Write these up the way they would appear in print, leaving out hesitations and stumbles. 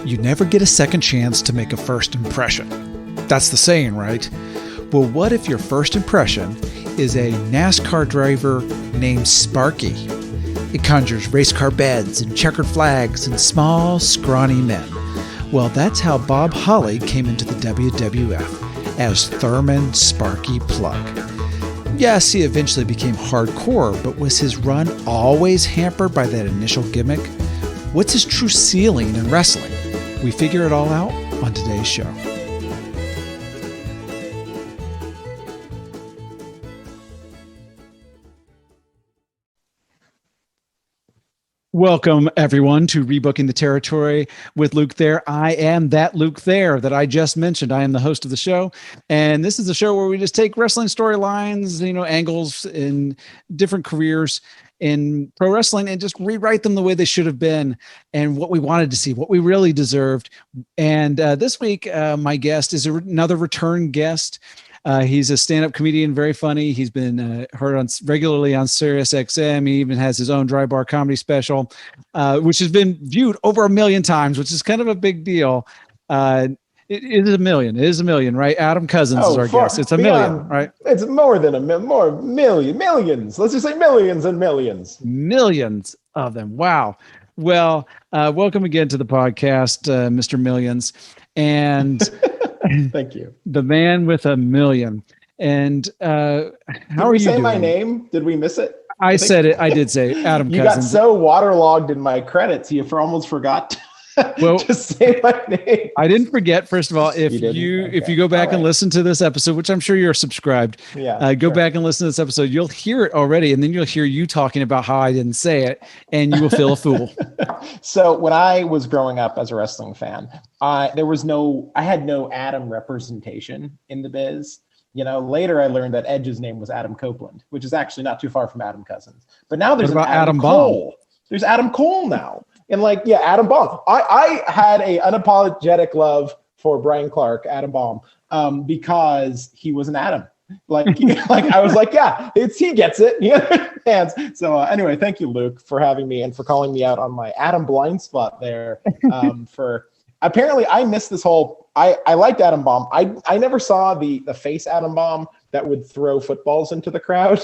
You never get a second chance to make a first impression. That's the saying, right? Well, what if your first impression is a NASCAR driver named Sparky? It conjures race car beds and checkered flags and small, scrawny men. Well, that's how Bob Holly came into the WWF as Thurman Sparky Plug. Yes, he eventually became hardcore, but was his run always hampered by that initial gimmick? What's his true ceiling in wrestling? We figure it all out on today's show. Welcome, everyone, to Rebooking the Territory with Luke Thayer. I am that Luke Thayer that I just mentioned. I am the host of the show, and this is a show where we just take wrestling storylines, angles in different careers in pro wrestling and just rewrite them the way they should have been and what we wanted to see, what we really deserved. And this week, my guest is another return guest. He's a stand-up comedian, very funny. He's been heard regularly on Sirius XM. He even has his own dry bar comedy special, which has been viewed over 1 million times, which is kind of a big deal. It is a million. It is a million, right? Adam Cozens is our guest. It's a million, right? It's more than millions. Let's just say millions and millions. Millions of them. Wow. Well, welcome again to the podcast, Mr. Millions. And thank you. The man with 1 million. And how are you say doing? My name? Did we miss it? I said it. I did say Adam Cozens. You got so waterlogged in my credits, you almost forgot to say my name. I didn't forget. First of all, if you go back and listen to this episode, which I'm sure you're subscribed, go back and listen to this episode. You'll hear it already, and then you'll hear you talking about how I didn't say it, and you will feel a fool. So when I was growing up as a wrestling fan, I had no Adam representation in the biz. Later I learned that Edge's name was Adam Copeland, which is actually not too far from Adam Cozens. But now there's Adam Cole. Baum? There's Adam Cole now. And Adam Baum. I had a unapologetic love for Brian Clark, Adam Baum, because he was an Adam. I was like, he gets it. He understands. So anyway, thank you, Luke, for having me and for calling me out on my Adam blind spot there. Apparently I missed this whole. I liked Adam Baum. I never saw the face Adam Baum that would throw footballs into the crowd.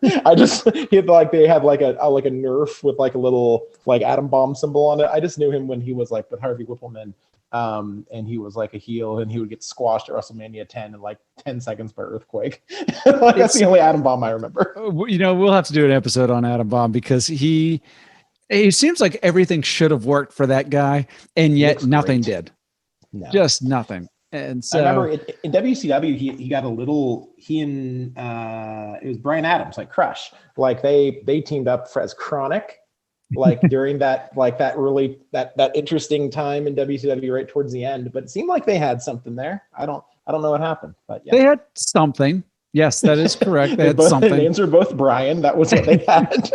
They had like a Nerf with like a little like Adam Baum symbol on it. I just knew him when he was like with Harvey Whippleman, and he was like a heel and he would get squashed at WrestleMania 10 in like 10 seconds per earthquake. That's the only Adam Baum I remember. We'll have to do an episode on Adam Baum because he seems like everything should have worked for that guy, and yet nothing did. No. Just nothing. And so I remember in WCW, he got a little. It was Brian Adams, like Crush, like they teamed up as Chronic, like during that interesting time in WCW right towards the end. But it seemed like they had something there. I don't know what happened, but they had something. Yes, that is correct. They had something. Their names were both Brian. That was what they had.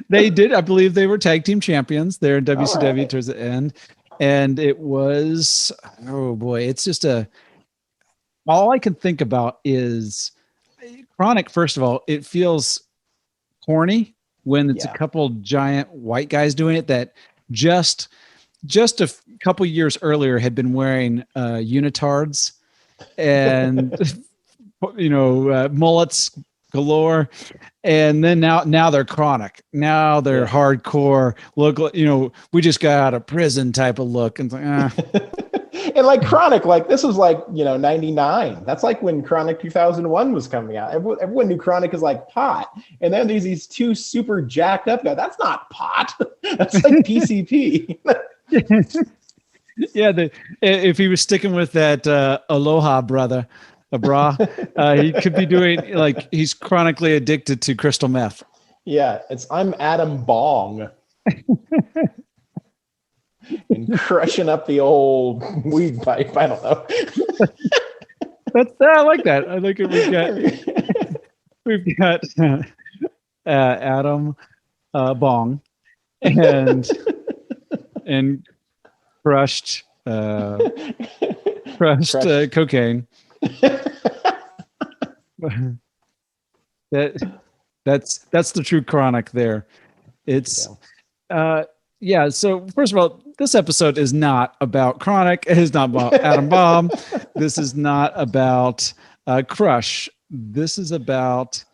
They did. I believe they were tag team champions there in WCW towards the end. And it was, oh boy, it's just all I can think about is Chronic. First of all, it feels corny when it's a couple giant white guys doing it that just a couple years earlier had been wearing unitards and, mullets galore. And then now they're Chronic. Now they're hardcore. Look, we just got out of prison type of look. And and like Chronic, like this was like 99. That's like when Chronic 2001 was coming out. Everyone knew Chronic is like pot. And then there's these two super jacked up guys. That's not pot. That's like PCP. If he was sticking with that Aloha brother. A bra, he could be doing he's chronically addicted to crystal meth. Yeah, I'm Adam Bong and crushing up the old weed pipe. I don't know. I like that. I like it. We've got Adam Bong and crushed cocaine. That's the true Chronic there. It's so first of all, this episode is not about Chronic. It is not about Adam Bomb. This is not about Crush. This is about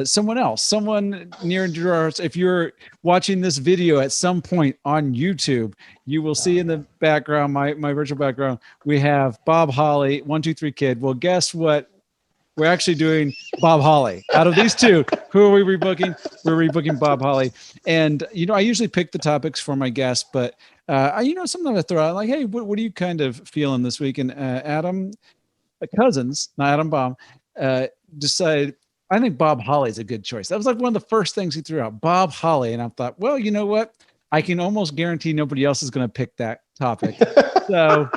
someone else, someone near and dear to our hearts. If you're watching this video at some point on YouTube, you will see in the background, my virtual background, we have Bob Holly, 123 Kid. Well, guess what? We're actually doing Bob Holly. Out of these two, who are we rebooking? We're rebooking Bob Holly. And, I usually pick the topics for my guests, but, sometimes I throw out like, hey, what are you kind of feeling this week? And Adam Cozens, not Adam Bomb, decided, I think Bob Holly is a good choice. That was like one of the first things he threw out, Bob Holly. And I thought, well, you know what? I can almost guarantee nobody else is going to pick that topic. So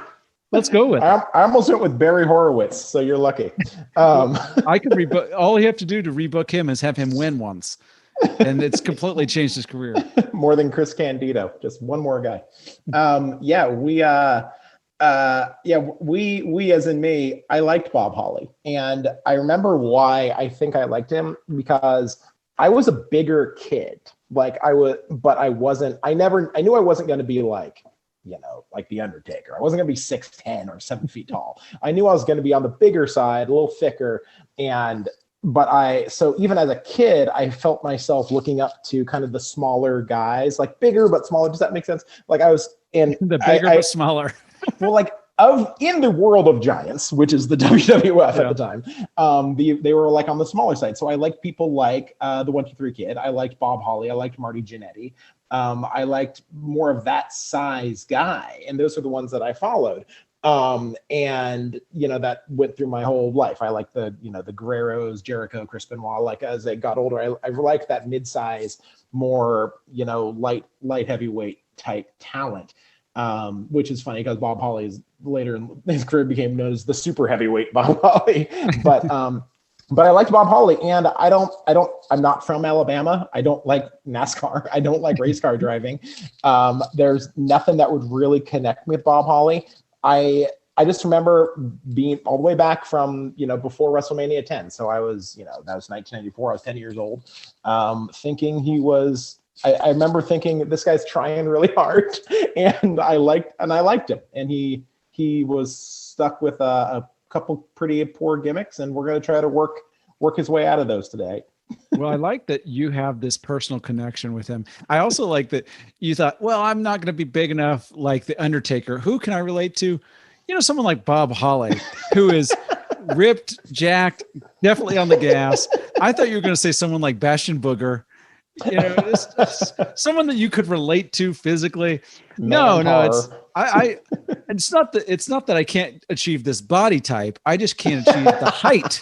let's go with it. I almost went with Barry Horowitz, so you're lucky. I could rebook. All you have to do to rebook him is have him win once, and it's completely changed his career. More than Chris Candido, just one more guy. We as in me, I liked Bob Holly, and I remember why I think I liked him, because I was a bigger kid. Like I was, but I wasn't. I knew I wasn't going to be like, like the Undertaker. I wasn't going to be 6'10" or 7 feet tall. I knew I was going to be on the bigger side, a little thicker. So even as a kid, I felt myself looking up to kind of the smaller guys, like bigger, but smaller. Does that make sense? Like I was in the bigger, but smaller. Well, like in the world of giants, which is the WWF at the time, they were like on the smaller side. So I liked people like the 123 Kid. I liked Bob Holly. I liked Marty Jannetty. I liked more of that size guy, and those are the ones that I followed. That went through my whole life. I liked the Guerreros, Jericho, Chris Benoit. Like as I got older, I liked that mid-size, more light heavyweight type talent. Which is funny because Bob Holly is later in his career became known as the super heavyweight Bob Holly. But I liked Bob Holly, and I'm not from Alabama. I don't like NASCAR. I don't like race car driving. There's nothing that would really connect me with Bob Holly. I just remember being all the way back from, before WrestleMania 10. So I was, that was 1994. I was 10 years old, thinking he was, I remember thinking this guy's trying really hard, and I liked him, and he was stuck with a couple pretty poor gimmicks, and we're going to try to work his way out of those today. Well, I like that you have this personal connection with him. I also like that you thought, well, I'm not going to be big enough like the Undertaker. Who can I relate to? Someone like Bob Holly, who is ripped, jacked, definitely on the gas. I thought you were going to say someone like Bastion Booger. Someone that you could relate to physically. No, it's not that I can't achieve this body type. I just can't achieve the height.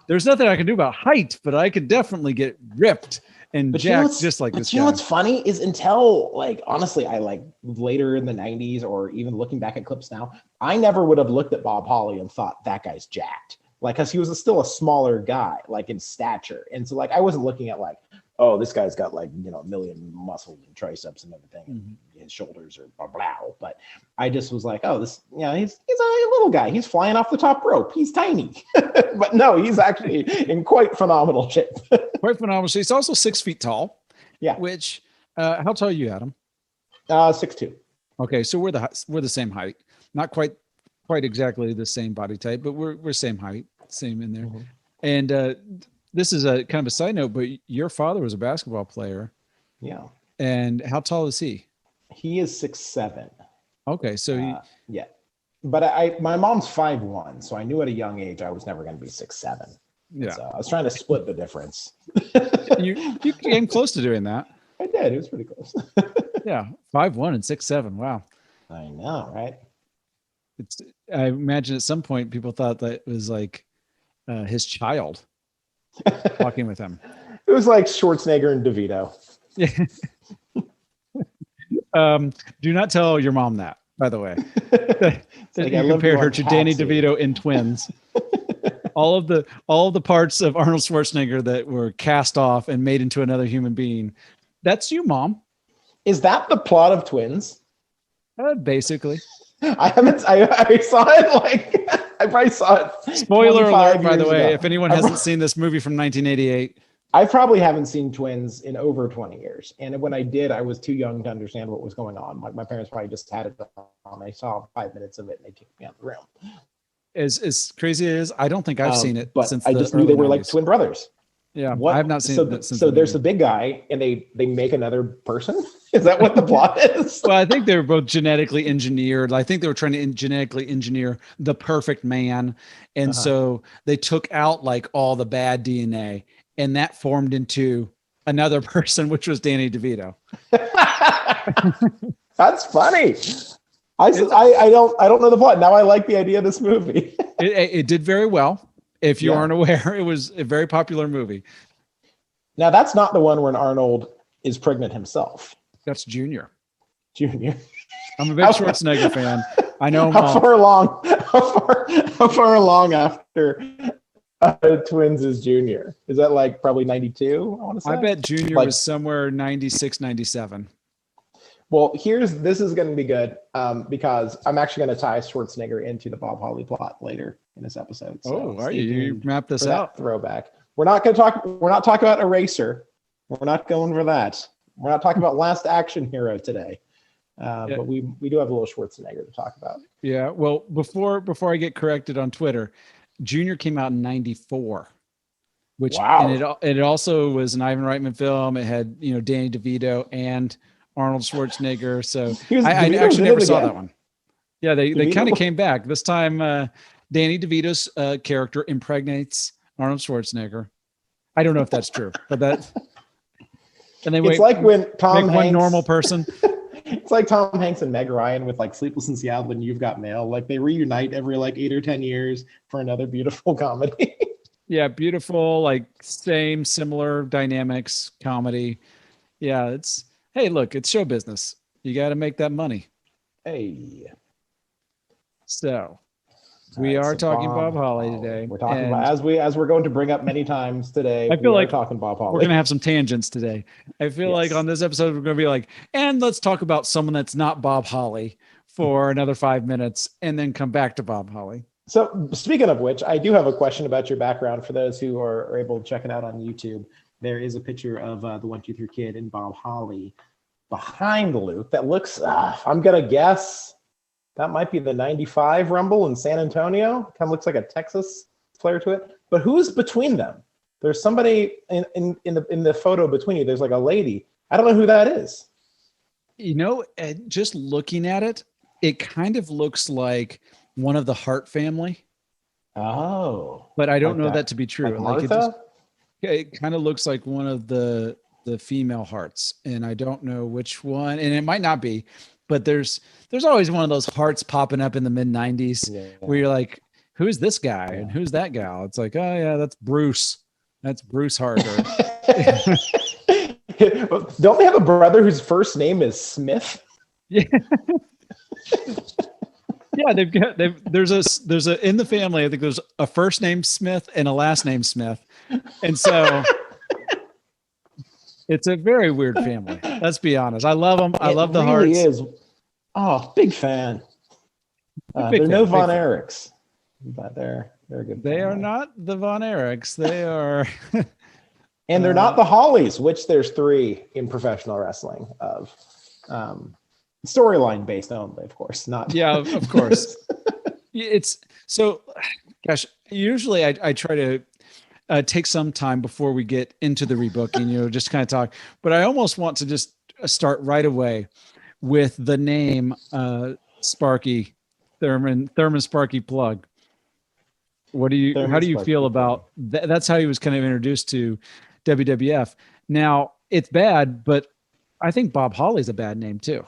There's nothing I can do about height, but I could definitely get ripped and jacked just like this guy. What's funny is until honestly, I later in the 90s, or even looking back at clips now, I never would have looked at Bob Holly and thought that guy's jacked. Because he was still a smaller guy, in stature. And so I wasn't looking at oh, this guy's got a million muscles and triceps and everything, and his shoulders are blah, blah. But I just was like, oh, this, he's a little guy. He's flying off the top rope. He's tiny. But no, he's actually in quite phenomenal shape. Quite phenomenal. So he's also 6 feet tall. Yeah. Which, how tall are you, Adam? 6'2". Okay. So we're the same height. Not quite exactly the same body type, but we're same height, same in there. Mm-hmm. And, this is a kind of a side note, but your father was a basketball player. Yeah. And how tall is he? He is 6'7". Okay. So yeah. But my mom's 5'1", so I knew at a young age I was never going to be 6'7". Yeah. So I was trying to split the difference. you came close to doing that. I did. It was pretty close. Yeah. 5'1" and 6'7". Wow. I know, right? I imagine at some point people thought that it was his child. Walking with him. It was like Schwarzenegger and DeVito. Yeah. Do not tell your mom that, by the way. You compared her to Danny DeVito in Twins. all of the parts of Arnold Schwarzenegger that were cast off and made into another human being. That's you, Mom. Is that the plot of Twins? Basically. I saw it I probably saw it. Spoiler alert, by the way, if anyone hasn't seen this movie from 1988, I probably haven't seen Twins in over 20 years. And when I did, I was too young to understand what was going on. Like my parents probably just had it on. I saw 5 minutes of it and they kicked me out of the room. As crazy as I don't think I've seen it, but since I just knew they were like twin brothers. Yeah, I have not seen it since. So there's the big guy, and they make another person. Is that what the plot is? Well, I think they were both genetically engineered. I think they were trying to genetically engineer the perfect man, and so they took out like all the bad DNA, and that formed into another person, which was Danny DeVito. That's funny. I don't know the plot. Now I like the idea of this movie. It did very well. If you aren't aware, it was a very popular movie. Now that's not the one where Arnold is pregnant himself. That's Junior. Junior. I'm a big Schwarzenegger fan. I know. How far along after Twins is Junior? Is that like probably 92? I want to say. I bet Junior was somewhere 96, 97. Well, this is going to be good because I'm actually going to tie Schwarzenegger into the Bob Holly plot later in this episode. So are you? You map this out. Throwback. We're not talking about Eraser. We're not going for that. We're not talking about Last Action Hero today. But we do have a little Schwarzenegger to talk about. Yeah. Well, before I get corrected on Twitter, Junior came out in 94. And it also was an Ivan Reitman film. It had Danny DeVito and Arnold Schwarzenegger. So I actually never saw that one. Yeah, they kind of came back. This time Danny DeVito's character impregnates Arnold Schwarzenegger. I don't know if that's true, but that. And then it's like when Tom Hanks, one normal person. It's like Tom Hanks and Meg Ryan with like Sleepless in Seattle and You've Got Mail. Like they reunite every like 8 or 10 years for another beautiful comedy. Yeah, beautiful, like similar dynamics comedy. Yeah, hey, look, it's show business. You got to make that money. Hey. So we are talking Bob Holly today. We're talking about as we're going to bring up many times today. I feel like talking Bob Holly. We're going to have some tangents today. I feel like on this episode we're going to be like, and let's talk about someone that's not Bob Holly for another 5 minutes, and then come back to Bob Holly. So speaking of which, I do have a question about your background for those who are able to check it out on YouTube. There is a picture of the 1-2-3 Kid and Bob Holly behind Luke that looks. I'm going to guess. That might be the 95 Rumble in San Antonio. Kind of looks like a Texas flair to it. But who's between them? There's somebody in the photo between you. There's like a lady. I don't know who that is. Just looking at it, it kind of looks like one of the Hart family. Oh. But I don't know that to be true. Like Martha? It kind of looks like one of the female Harts. And I don't know which one. And it might not be. But there's always one of those Hearts popping up in the mid 90s where you're like, who's this guy and who's that gal? It's like, oh yeah, that's Bruce. That's Bruce Hart. Don't they have a brother whose first name is Smith? Yeah. Yeah, there's a in the family. I think there's a first name Smith and a last name Smith, and so. It's a very weird family. Let's be honest. I love them. I love the Harts. It really is. Oh, big fan. They're no Von Erichs, but they're a good. They are not the Von Erichs. They are. And they're not the Hollies, which there's 3 in professional wrestling of storyline based only, of course. Not. Yeah, of course. It's so, gosh, usually I try to take some time before we get into the rebooking, just kind of talk. But I almost want to just start right away with the name Sparky, Thurman Sparky Plug. How do you feel about that? That's how he was kind of introduced to WWF. Now it's bad, but I think Bob Holly's a bad name too.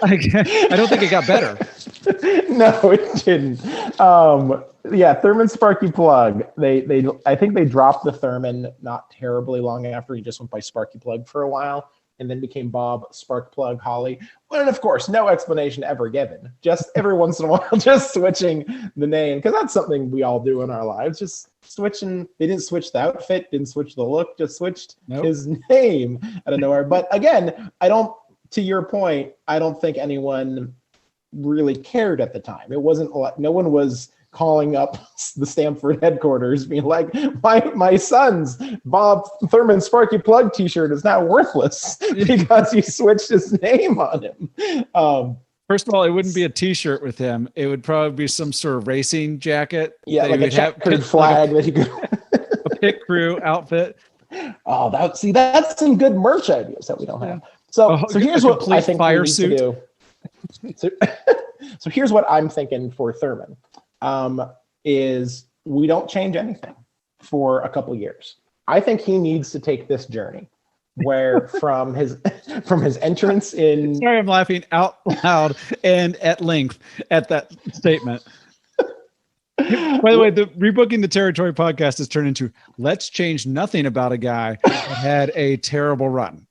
I don't think it got better. No, it didn't. Thurman Sparky Plug. I think they dropped the Thurman not terribly long after. He just went by Sparky Plug for a while, and then became Bob Spark Plug Holly. And of course, no explanation ever given. Just every once in a while, just switching the name, because that's something we all do in our lives. Just switching. They didn't switch the outfit, didn't switch the look, just switched his name out of nowhere. But again, to your point, I don't think anyone really cared at the time. It wasn't like no one was calling up the Stamford headquarters being like, my son's Bob Thurman Sparky Plug t-shirt is now worthless because you switched his name on him. First of all, it wouldn't be a t-shirt with him. It would probably be some sort of racing jacket. Yeah, like a checkered flag that you could a pit crew outfit. Oh, that's some good merch ideas that we don't have. So here's what I think we need to do. So here's what I'm thinking for Thurman. Is we don't change anything for a couple years. I think he needs to take this journey where from his entrance in. Sorry, I'm laughing out loud and at length at that statement. By the way, the Rebooking the Territory podcast has turned into let's change nothing about a guy that had a terrible run.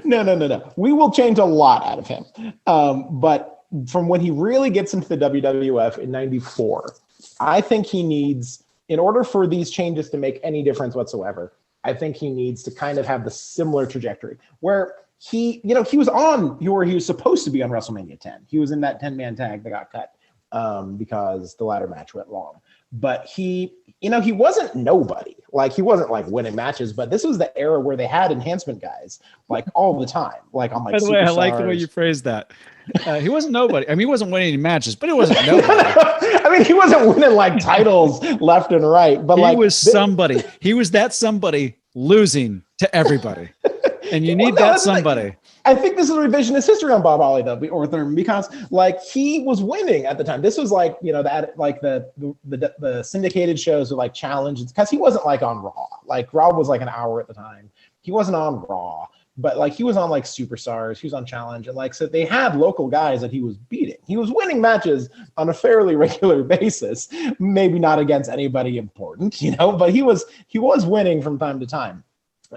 No. We will change a lot out of him. But from when he really gets into the WWF in 94, I think he needs, in order for these changes to make any difference whatsoever, I think he needs to kind of have the similar trajectory where he was supposed to be on WrestleMania 10. He was in that 10-man tag that got cut because the ladder match went long. But he wasn't nobody. Like, he wasn't like winning matches, but this was the era where they had enhancement guys like all the time. Like on like. By the way, I like the way you phrased that. He wasn't nobody. I mean, he wasn't winning any matches, but he wasn't nobody. I mean, he wasn't winning like titles left and right, but he was somebody. He was that somebody losing to everybody, and you need that somebody. I think this is a revisionist history on Bob Holly though, or Thurman, because like he was winning at the time. This was like, that like the syndicated shows with like Challenge, because he wasn't like on Raw. Like Raw was like an hour at the time. He wasn't on Raw, but like he was on like Superstars. He was on Challenge, and like so they had local guys that he was beating. He was winning matches on a fairly regular basis. Maybe not against anybody important, but he was winning from time to time.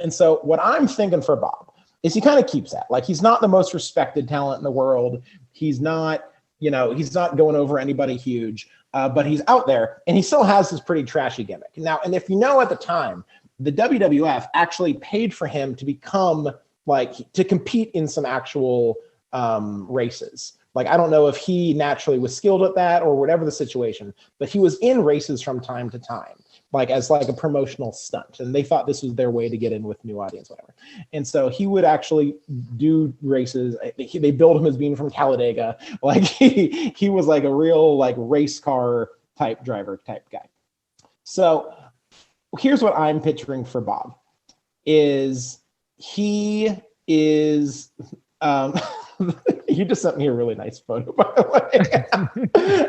And so what I'm thinking for Bob is he kind of keeps that. Like, he's not the most respected talent in the world. He's not, he's not going over anybody huge, but he's out there and he still has this pretty trashy gimmick. Now, and if at the time, the WWF actually paid for him to become to compete in some actual races. Like, I don't know if he naturally was skilled at that or whatever the situation, but he was in races from time to time, like as like a promotional stunt. And they thought this was their way to get in with new audience, whatever. And so he would actually do races. They billed him as being from Talladega. Like he was like a real like race car type driver type guy. So here's what I'm picturing for Bob is he is, you just sent me a really nice photo, by the way.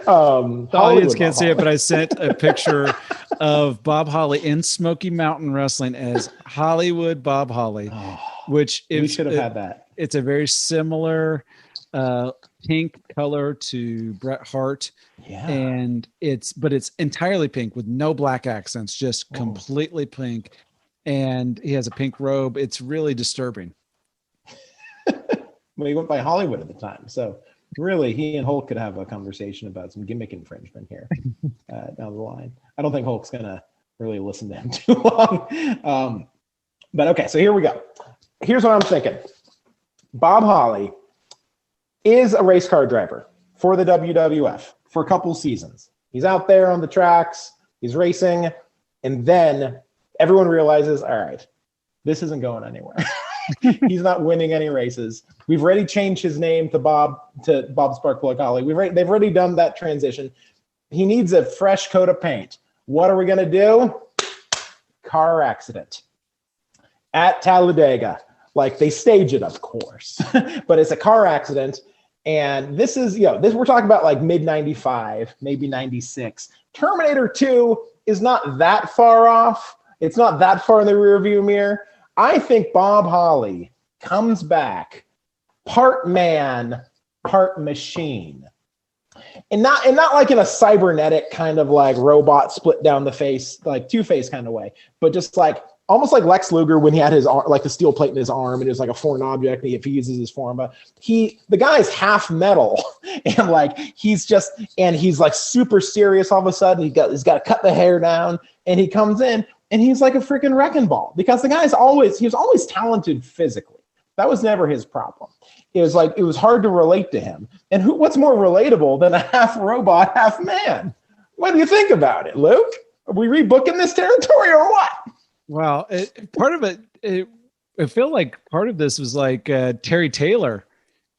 The audience can't see it, but I sent a picture of Bob Holly in Smoky Mountain Wrestling as Hollywood Bob Holly, which we should have had that. It's a very similar pink color to Bret Hart. Yeah. And it's entirely pink with no black accents, just completely pink. And he has a pink robe. It's really disturbing. Well, he went by Hollywood at the time. So really, he and Hulk could have a conversation about some gimmick infringement here down the line. I don't think Hulk's going to really listen to him too long. But okay, so here we go. Here's what I'm thinking. Bob Holly is a race car driver for the WWF for a couple seasons. He's out there on the tracks. He's racing. And then everyone realizes, all right, this isn't going anywhere. He's not winning any races. We've already changed his name to Bob Sparkplug Holly. They've already done that transition. He needs a fresh coat of paint. What are we going to do? Car accident at Talladega. Like, they stage it, of course, but it's a car accident. And this is, we're talking about like mid 95, maybe 96. Terminator 2 is not that far off. It's not that far in the rearview mirror. I think Bob Holly comes back part man, part machine. And not like in a cybernetic kind of like robot split down the face, like Two-Face kind of way, but just like almost like Lex Luger when he had his arm, like the steel plate in his arm, and it was like a foreign object, and he uses his form. But the guy's half metal, and like he's like super serious all of a sudden. He's got to cut the hair down, and he comes in and he's like a freaking wrecking ball because he was always talented physically. That was never his problem. It was like, it was hard to relate to him. And what's more relatable than a half robot, half man? What do you think about it, Luke? Are we rebooking this territory or what? Well, part of it, I feel like part of this was like Terry Taylor.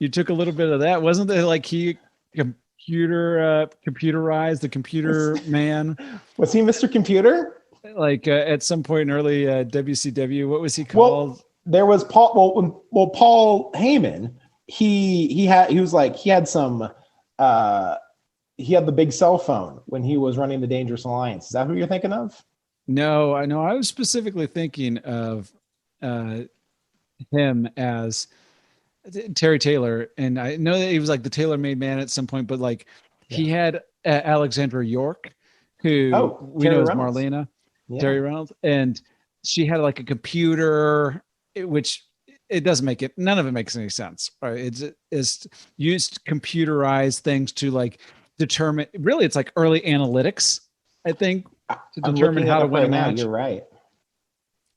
You took a little bit of that. Wasn't it like he computerized the computer man? Was he Mr. Computer? Like at some point in early WCW, what was he called? Well, there was Paul. Well, Paul Heyman. He had the big cell phone when he was running the Dangerous Alliance. Is that who you're thinking of? No, I know. I was specifically thinking of him as Terry Taylor, and I know that he was like the tailor-made man at some point, but like he had Alexandra York, who we know as Marlena, Terry Reynolds, and she had like a computer, which it doesn't make it. None of it makes any sense. Right? It's used computerized things to like determine. Really, it's like early analytics, I think, to determine how to win a match. You're right.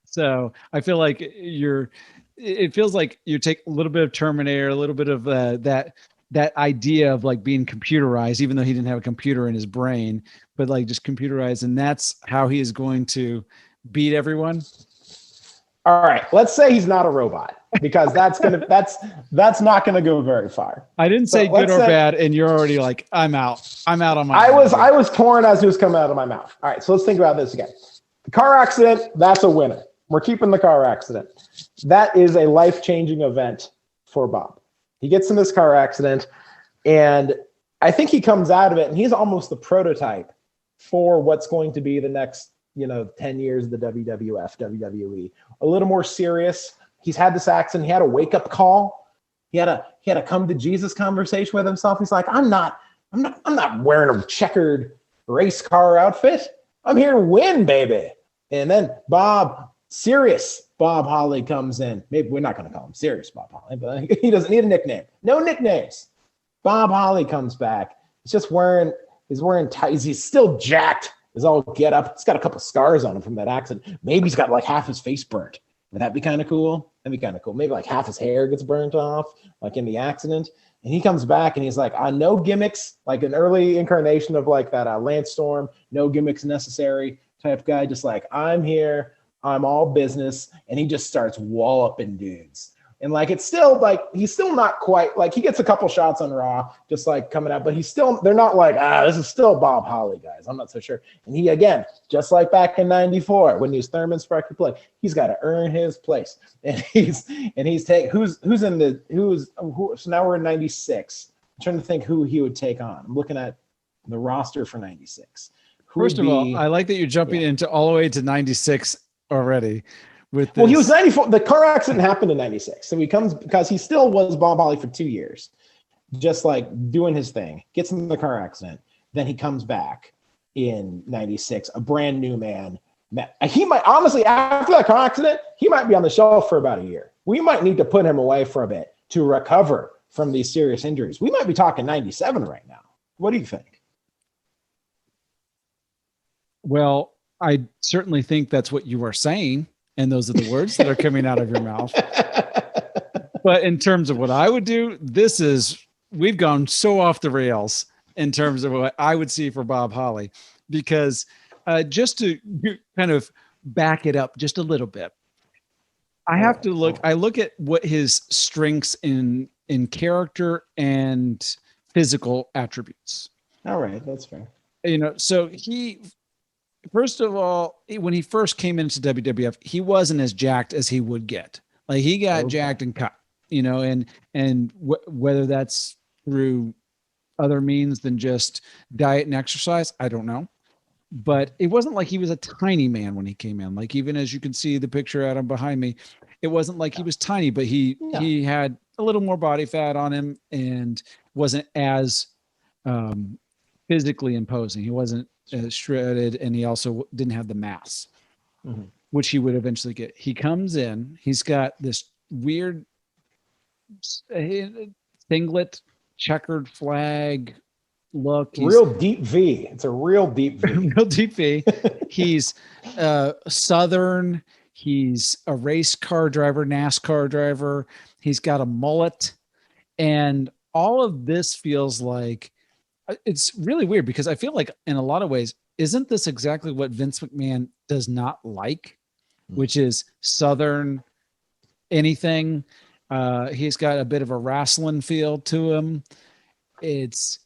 So I feel like it feels like you take a little bit of Terminator, a little bit of that idea of like being computerized, even though he didn't have a computer in his brain, but like just computerized. And that's how he is going to beat everyone. All right. Let's say he's not a robot, because that's not going to go very far. I didn't say good or bad. And you're already like, I'm out on my. I was torn as it was coming out of my mouth. All right. So let's think about this again. The car accident, that's a winner. We're keeping the car accident. That is a life-changing event for Bob. He gets in this car accident, and I think he comes out of it, and he's almost the prototype for what's going to be the next, 10 years of the WWF, WWE. A little more serious. He's had this accident. He had a wake-up call. He had a come to Jesus conversation with himself. He's like, I'm not wearing a checkered race car outfit. I'm here to win, baby. And then Serious Bob Holly comes in. Maybe we're not going to call him Serious Bob Holly, but he doesn't need a nickname. No nicknames. Bob Holly comes back. He's wearing ties. He's still jacked. His all get up. He's got a couple scars on him from that accident. Maybe he's got like half his face burnt. Would that be kind of cool? That'd be kind of cool. Maybe like half his hair gets burnt off, like in the accident. And he comes back and he's like, no gimmicks, like an early incarnation of like that Lance Storm, no gimmicks necessary type guy. Just like, I'm here. I'm all business. And he just starts walloping dudes. And like, it's still like, he's still not quite like, he gets a couple shots on Raw, just like coming out, but they're not like, this is still Bob Holly, guys. I'm not so sure. And he, again, just like back in 94, when he was Thurman, Sparky play, he's got to earn his place. And he's taking, so now we're in 96. I'm trying to think who he would take on. I'm looking at the roster for 96. First of all, I like that you're jumping into all the way to 96 already. Well, he was 94. The car accident happened in 96. So he comes because he still was Bob Holly for 2 years, just like doing his thing, gets in the car accident. Then he comes back in 96, a brand new man. He might, honestly, after that car accident, he might be on the shelf for about a year. We might need to put him away for a bit to recover from these serious injuries. We might be talking 97 right now. What do you think? Well, I certainly think that's what you are saying. And those are the words that are coming out of your mouth. But in terms of what I would do, we've gone so off the rails in terms of what I would see for Bob Holly, because just to kind of back it up just a little bit, I look at what his strengths in character and physical attributes. All right. That's fair. So first of all, when he first came into WWF, he wasn't as jacked as he would get. Like he got jacked and cut, and whether that's through other means than just diet and exercise, I don't know. But it wasn't like he was a tiny man when he came in. Like even as you can see the picture Adam behind me, it wasn't like he was tiny, but he had a little more body fat on him and wasn't as physically imposing. He wasn't shredded, and he also didn't have the mass, which he would eventually get. He comes in, he's got this weird singlet, checkered flag look. Real deep V. It's a real deep V. Real deep V. He's Southern. He's a race car driver, NASCAR driver. He's got a mullet. And all of this feels like it's really weird because I feel like in a lot of ways, isn't this exactly what Vince McMahon does not like, which is Southern anything. He's got a bit of a wrestling feel to him. It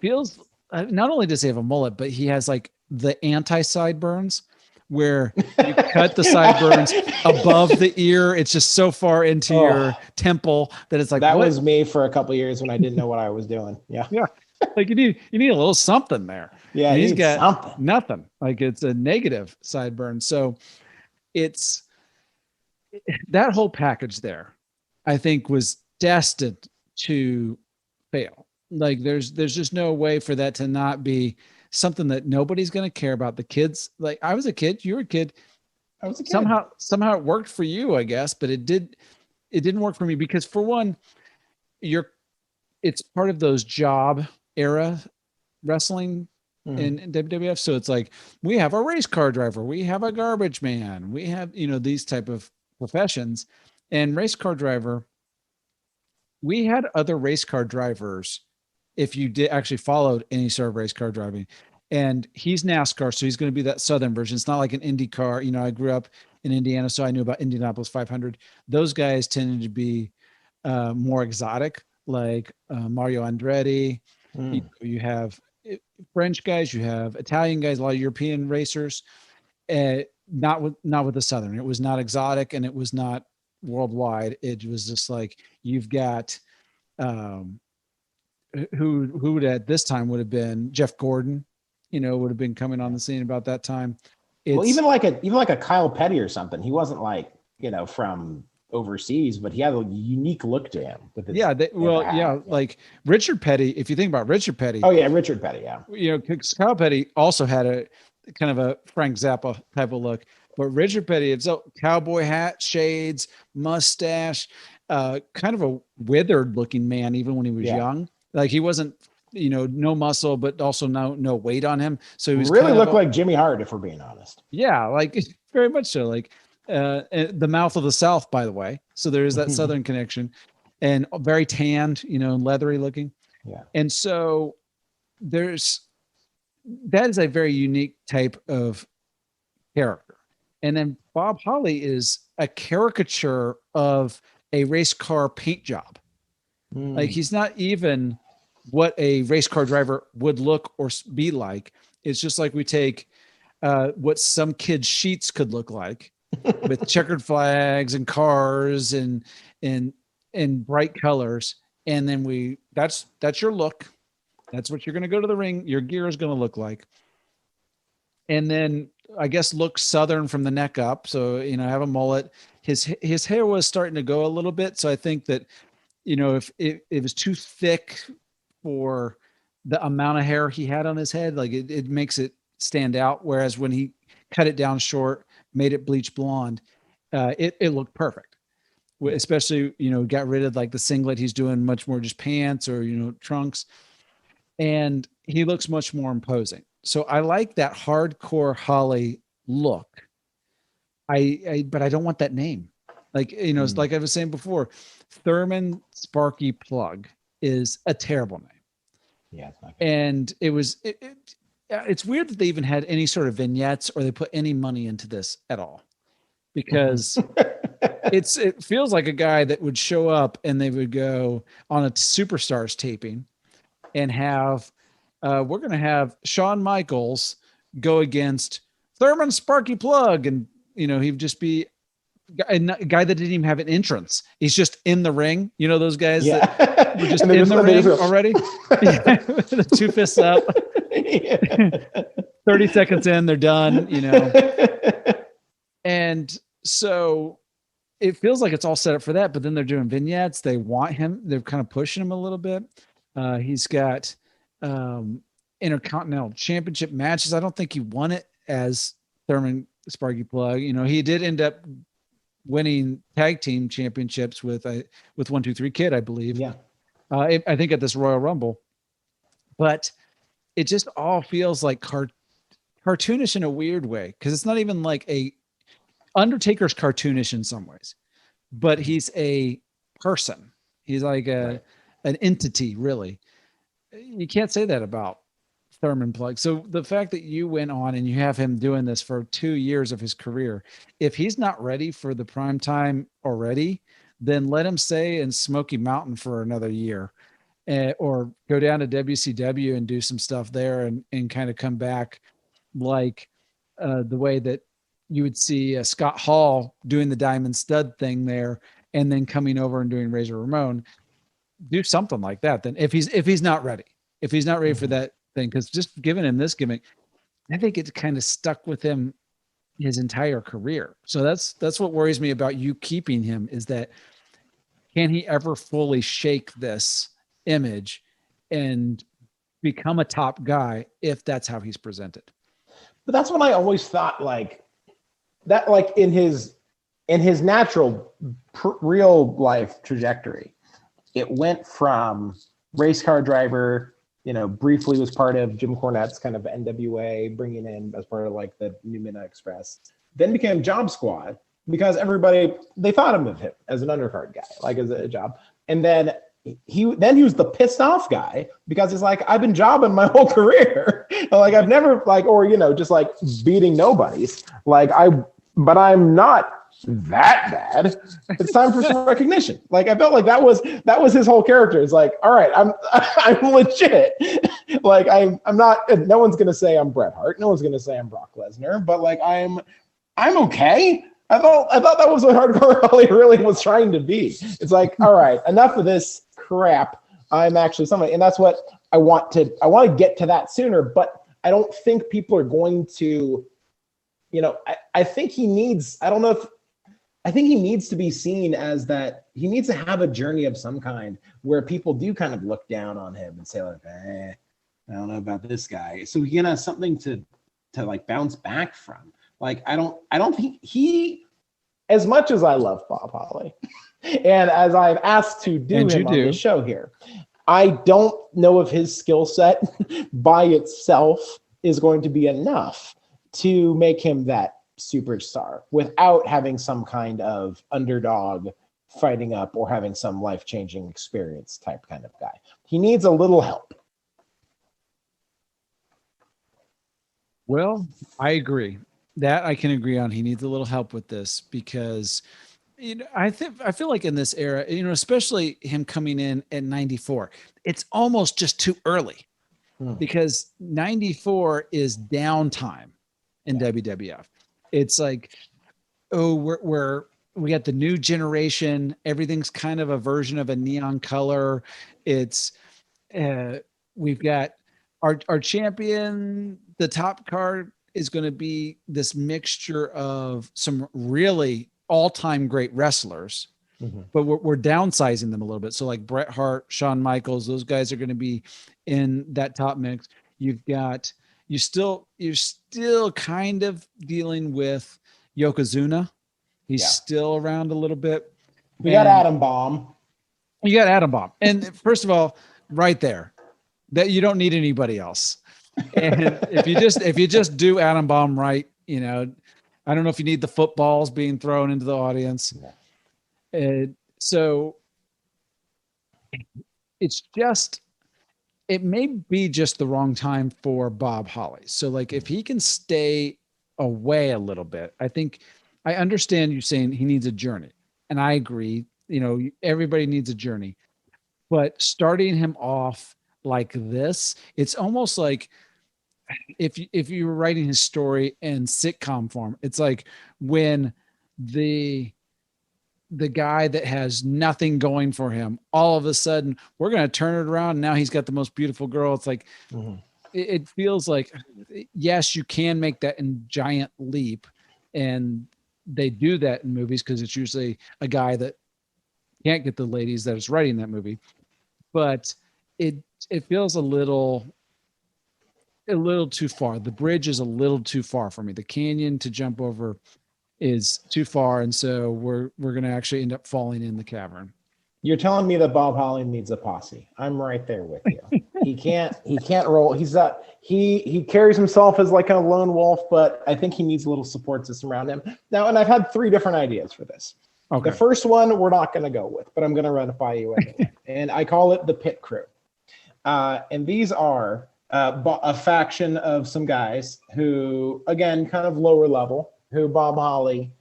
feels, not only does he have a mullet, but he has like the anti-sideburns where you cut the sideburns above the ear. It's just so far into your temple that it's like, that was me for a couple of years when I didn't know what I was doing. Yeah. Yeah. Like you need a little something there. Yeah. And he's got something. Nothing. Like it's a negative sideburn. So it's that whole package there, I think, was destined to fail. Like there's just no way for that to not be something that nobody's going to care about. The kids, like I was a kid, you were a kid. I was a kid. Somehow it worked for you, I guess, but it didn't work for me because for one, it's part of those job era wrestling in WWF. So it's like, we have a race car driver, we have a garbage man, we have, these type of professions. And race car driver, we had other race car drivers if you did actually followed any sort of race car driving. And he's NASCAR, so he's going to be that Southern version. It's not like an Indy car. I grew up in Indiana, so I knew about Indianapolis 500. Those guys tended to be more exotic, like Mario Andretti. You have French guys, you have Italian guys, a lot of European racers. Not with the Southern. It was not exotic, and it was not worldwide. It was just like you've got who would at this time would have been Jeff Gordon, would have been coming on the scene about that time. Well, even like a Kyle Petty or something. He wasn't like, from overseas, but he had a unique look to him. Like Richard Petty, if you think about Richard Petty. Oh yeah, Richard Petty, yeah. Kyle Petty also had a kind of a Frank Zappa type of look, but Richard Petty, it's a cowboy hat, shades, mustache, kind of a withered looking man, even when he was young. Like he wasn't, no muscle, but also no weight on him. So he was really looked like Jimmy Hart, if we're being honest. Yeah, like very much so. Like the mouth of the South, by the way. So there is that Southern connection, and very tanned, leathery looking. Yeah. And so that is a very unique type of character. And then Bob Holly is a caricature of a race car paint job. Like he's not even what a race car driver would look or be like. It's just like we take what some kids' sheets could look like with checkered flags and cars and bright colors. And then that's your look. That's what you're going to go to the ring. Your gear is going to look like. And then I guess look Southern from the neck up. So, have a mullet. His hair was starting to go a little bit. So I think that, if it was too thick for the amount of hair he had on his head, like it makes it stand out. Whereas when he cut it down short, made it bleach blonde, it looked perfect. Especially, got rid of like the singlet. He's doing much more just pants or, trunks. And he looks much more imposing. So I like that hardcore Holly look. But I don't want that name. Like, it's like I was saying before, Thurman Sparky Plug is a terrible name. Yeah. It's not good. And it's weird that they even had any sort of vignettes or they put any money into this at all, because it feels like a guy that would show up and they would go on a Superstars taping and have, we're going to have Shawn Michaels go against Thurman Sparky Plug. And, he'd just be a guy that didn't even have an entrance. He's just in the ring. Those guys that were just in the ring already. With the two fists up. 30 seconds in, they're done, And so it feels like it's all set up for that, but then they're doing vignettes. They want him. They're kind of pushing him a little bit. He's got Intercontinental Championship matches. I don't think he won it as Thurman Sparky Plug. He did end up winning tag team championships with 1-2-3 Kid, I believe. Yeah. I think at this Royal Rumble, but it just all feels like cartoonish in a weird way. Cause it's not even like Undertaker's cartoonish in some ways, but he's a person. He's like an entity, really. You can't say that about Thurman Plug. So the fact that you went on and you have him doing this for 2 years of his career, if he's not ready for the prime time already, then let him stay in Smoky Mountain for another year, or go down to WCW and do some stuff there, and kind of come back like the way that you would see Scott Hall doing the Diamond Stud thing there, and then coming over and doing Razor Ramon. Do something like that. Then if he's not ready, for that thing, because just giving him this gimmick, I think it's kind of stuck with him his entire career. So that's what worries me about you keeping him, is that can he ever fully shake this image and become a top guy if that's how he's presented? But that's what I always thought, like that, like in his natural real life trajectory, it went from race car driver, briefly was part of Jim Cornette's kind of NWA, bringing in as part of like the New Midnight Express, then became Job Squad because they thought of him as an undercard guy, like as a job. And then he was the pissed off guy because he's like, I've been jobbing my whole career. Like I've never just like beating nobodies. But I'm not that bad. It's time for some recognition. Like I felt like that was his whole character. It's like, all right, I'm legit. Like I'm not. No one's gonna say I'm Bret Hart. No one's gonna say I'm Brock Lesnar. But like I'm okay. I thought that was what Hardcore Holly really was trying to be. It's like, all right, enough of this crap. I'm actually somebody, and that's what I want to get to that sooner. But I don't think people are going to. I think he needs. I think he needs to be seen as that. He needs to have a journey of some kind where people do kind of look down on him and say like, I don't know about this guy. So he can have something to like bounce back from. Like I don't think he, as much as I love Bob Holly, and as I've asked to do him on the show here, I don't know if his skill set by itself is going to be enough to make him that superstar without having some kind of underdog fighting up or having some life-changing experience type kind of guy. He needs a little help. Well, I agree. That I can agree on. He needs a little help with this because I feel like in this era, especially him coming in at 94, it's almost just too early because 94 is downtime in WWF. It's like, oh, we got the new generation. Everything's kind of a version of a neon color. It's we've got our champion. The top card is going to be this mixture of some really all-time great wrestlers, but we're downsizing them a little bit. So like Bret Hart, Shawn Michaels, those guys are going to be in that top mix. You're still kind of dealing with Yokozuna. He's still around a little bit. We got Adam Bomb. You got Adam Bomb. And first of all, right there, that you don't need anybody else. And if you just do Adam Bomb right, I don't know if you need the footballs being thrown into the audience. So it may be just the wrong time for Bob Holly. So like if he can stay away a little bit, I think I understand you saying he needs a journey. And I agree, everybody needs a journey, but starting him off like this, it's almost like if you were writing his story in sitcom form, it's like when the guy that has nothing going for him, all of a sudden we're going to turn it around. And now he's got the most beautiful girl. It's like, it feels like, yes, you can make that in giant leap. And they do that in movies because it's usually a guy that can't get the ladies that is writing that movie. But it feels a little too far. The bridge is a little too far for me. The canyon to jump over is too far. And so we're going to actually end up falling in the cavern. You're telling me that Bob Holly needs a posse. I'm right there with you. He can't roll. He carries himself as like a lone wolf, but I think he needs a little support system around him. Now, and I've had 3 different ideas for this. Okay. The first one we're not going to go with, but I'm going to run it by you anyway. And I call it the Pit Crew. And these are a faction of some guys who, again, kind of lower level, who Bob Holly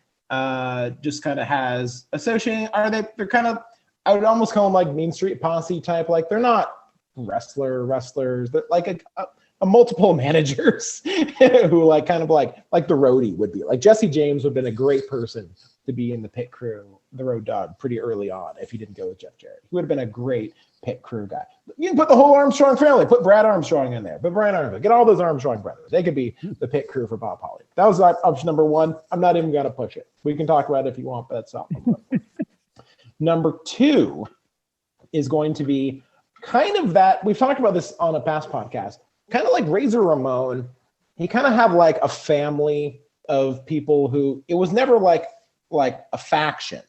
just kind of has associating. They're kind of, I would almost call them like Mean Street Posse type. Like they're not wrestlers. They're like a multiple managers who like kind of like the roadie would be. Like Jesse James would have been a great person to be in the Pit Crew, the Road Dogg, pretty early on if he didn't go with Jeff Jarrett. He would have been a great Pit Crew guy. You can put the whole Armstrong family. Put Brad Armstrong in there. Put Brian Armstrong. Get all those Armstrong brothers. They could be the Pit Crew for Bob Holly. That was option number 1. I'm not even going to push it. We can talk about it if you want, but that's not. Number 2 is going to be kind of that. We've talked about this on a past podcast. Kind of like Razor Ramon. He kind of have like a family of people who it was never like a faction,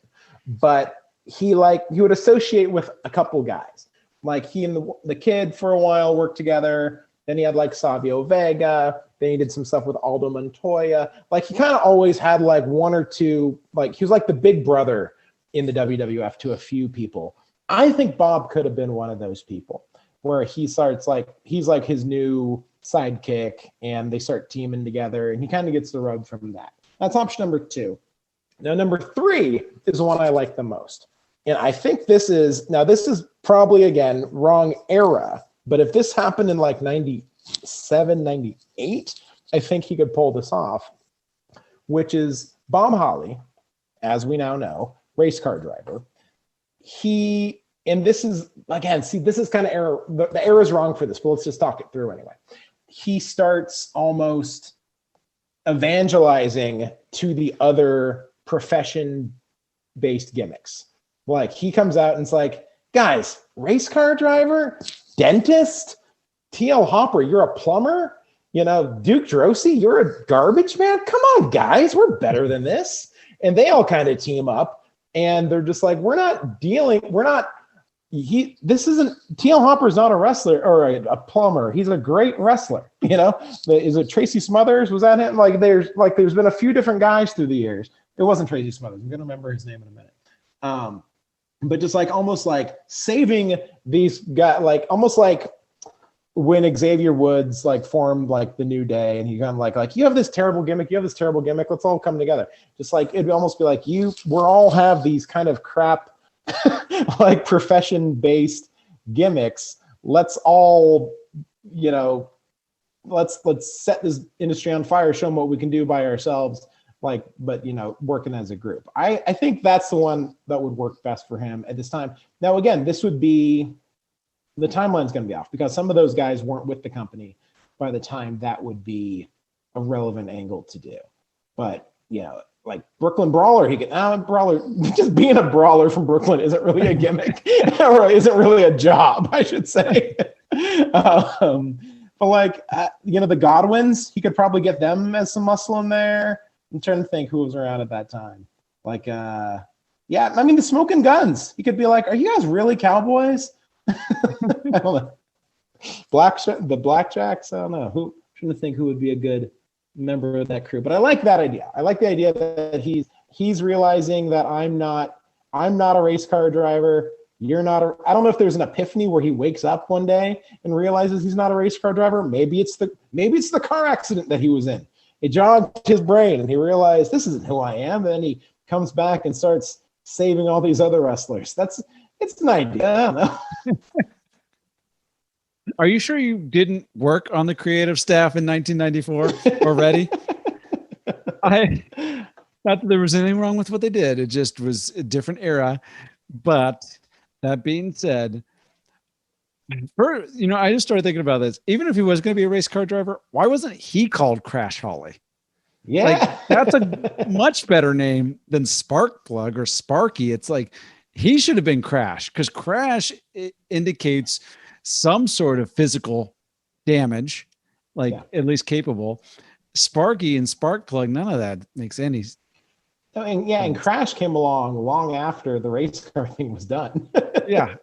but he would associate with a couple guys. Like he and the Kid for a while worked together. Then he had like Savio Vega. Then he did some stuff with Aldo Montoya. Like he kind of always had like 1 or 2, like he was like the big brother in the WWF to a few people. I think Bob could have been one of those people where he starts like, he's like his new sidekick and they start teaming together and he kind of gets the rub from that. That's option number 2. Now, number 3 is the one I like the most. And I think this is probably, again, wrong era. But if this happened in like 97, 98, I think he could pull this off, which is Bob Holly, as we now know, race car driver. And this is, again, this is kind of era. The era is wrong for this, but let's just talk it through anyway. He starts almost evangelizing to the other profession-based gimmicks. Like he comes out and it's like, guys, race car driver, dentist, TL Hopper, you're a plumber, Duke Drosy, you're a garbage man. Come on, guys, we're better than this. And they all kind of team up and they're just like, TL Hopper's not a wrestler or a plumber. He's a great wrestler. Is it Tracy Smothers? Was that him? There's been a few different guys through the years. It wasn't Tracy Smothers. I'm going to remember his name in a minute. But just like almost like saving these guys, like almost like when Xavier Woods like formed like the New Day and he kind of like you have this terrible gimmick, let's all come together. Just like it'd almost be like we're all have these kind of crap like profession based gimmicks. Let's all let's set this industry on fire, show them what we can do by ourselves. But working as a group. I think that's the one that would work best for him at this time. Now, again, the timeline's going to be off because some of those guys weren't with the company by the time that would be a relevant angle to do. But, like Brooklyn Brawler, just being a brawler from Brooklyn isn't really a gimmick or isn't really a job, I should say. But the Godwins, he could probably get them as some muscle in there. I'm trying to think who was around at that time. The Smoking Guns. He could be like, are you guys really cowboys? I don't know. The Blackjacks? I don't know. I'm trying to think who would be a good member of that crew. But I like that idea. I like the idea that he's realizing that I'm not a race car driver. You're not I don't know if there's an epiphany where he wakes up one day and realizes he's not a race car driver. Maybe it's the car accident that he was in. It jogged his brain and he realized this isn't who I am. And then he comes back and starts saving all these other wrestlers. It's an idea. I don't know. Are you sure you didn't work on the creative staff in 1994 already? Not that there was anything wrong with what they did. It just was a different era. But that being said, I just started thinking about this. Even if he was going to be a race car driver, why wasn't he called Crash Holly? Yeah, that's a much better name than Sparkplug or Sparky. It's like he should have been Crash because Crash indicates some sort of physical damage, at least capable. Sparky and Sparkplug, none of that makes any And Crash came along long after the race car thing was done. Yeah,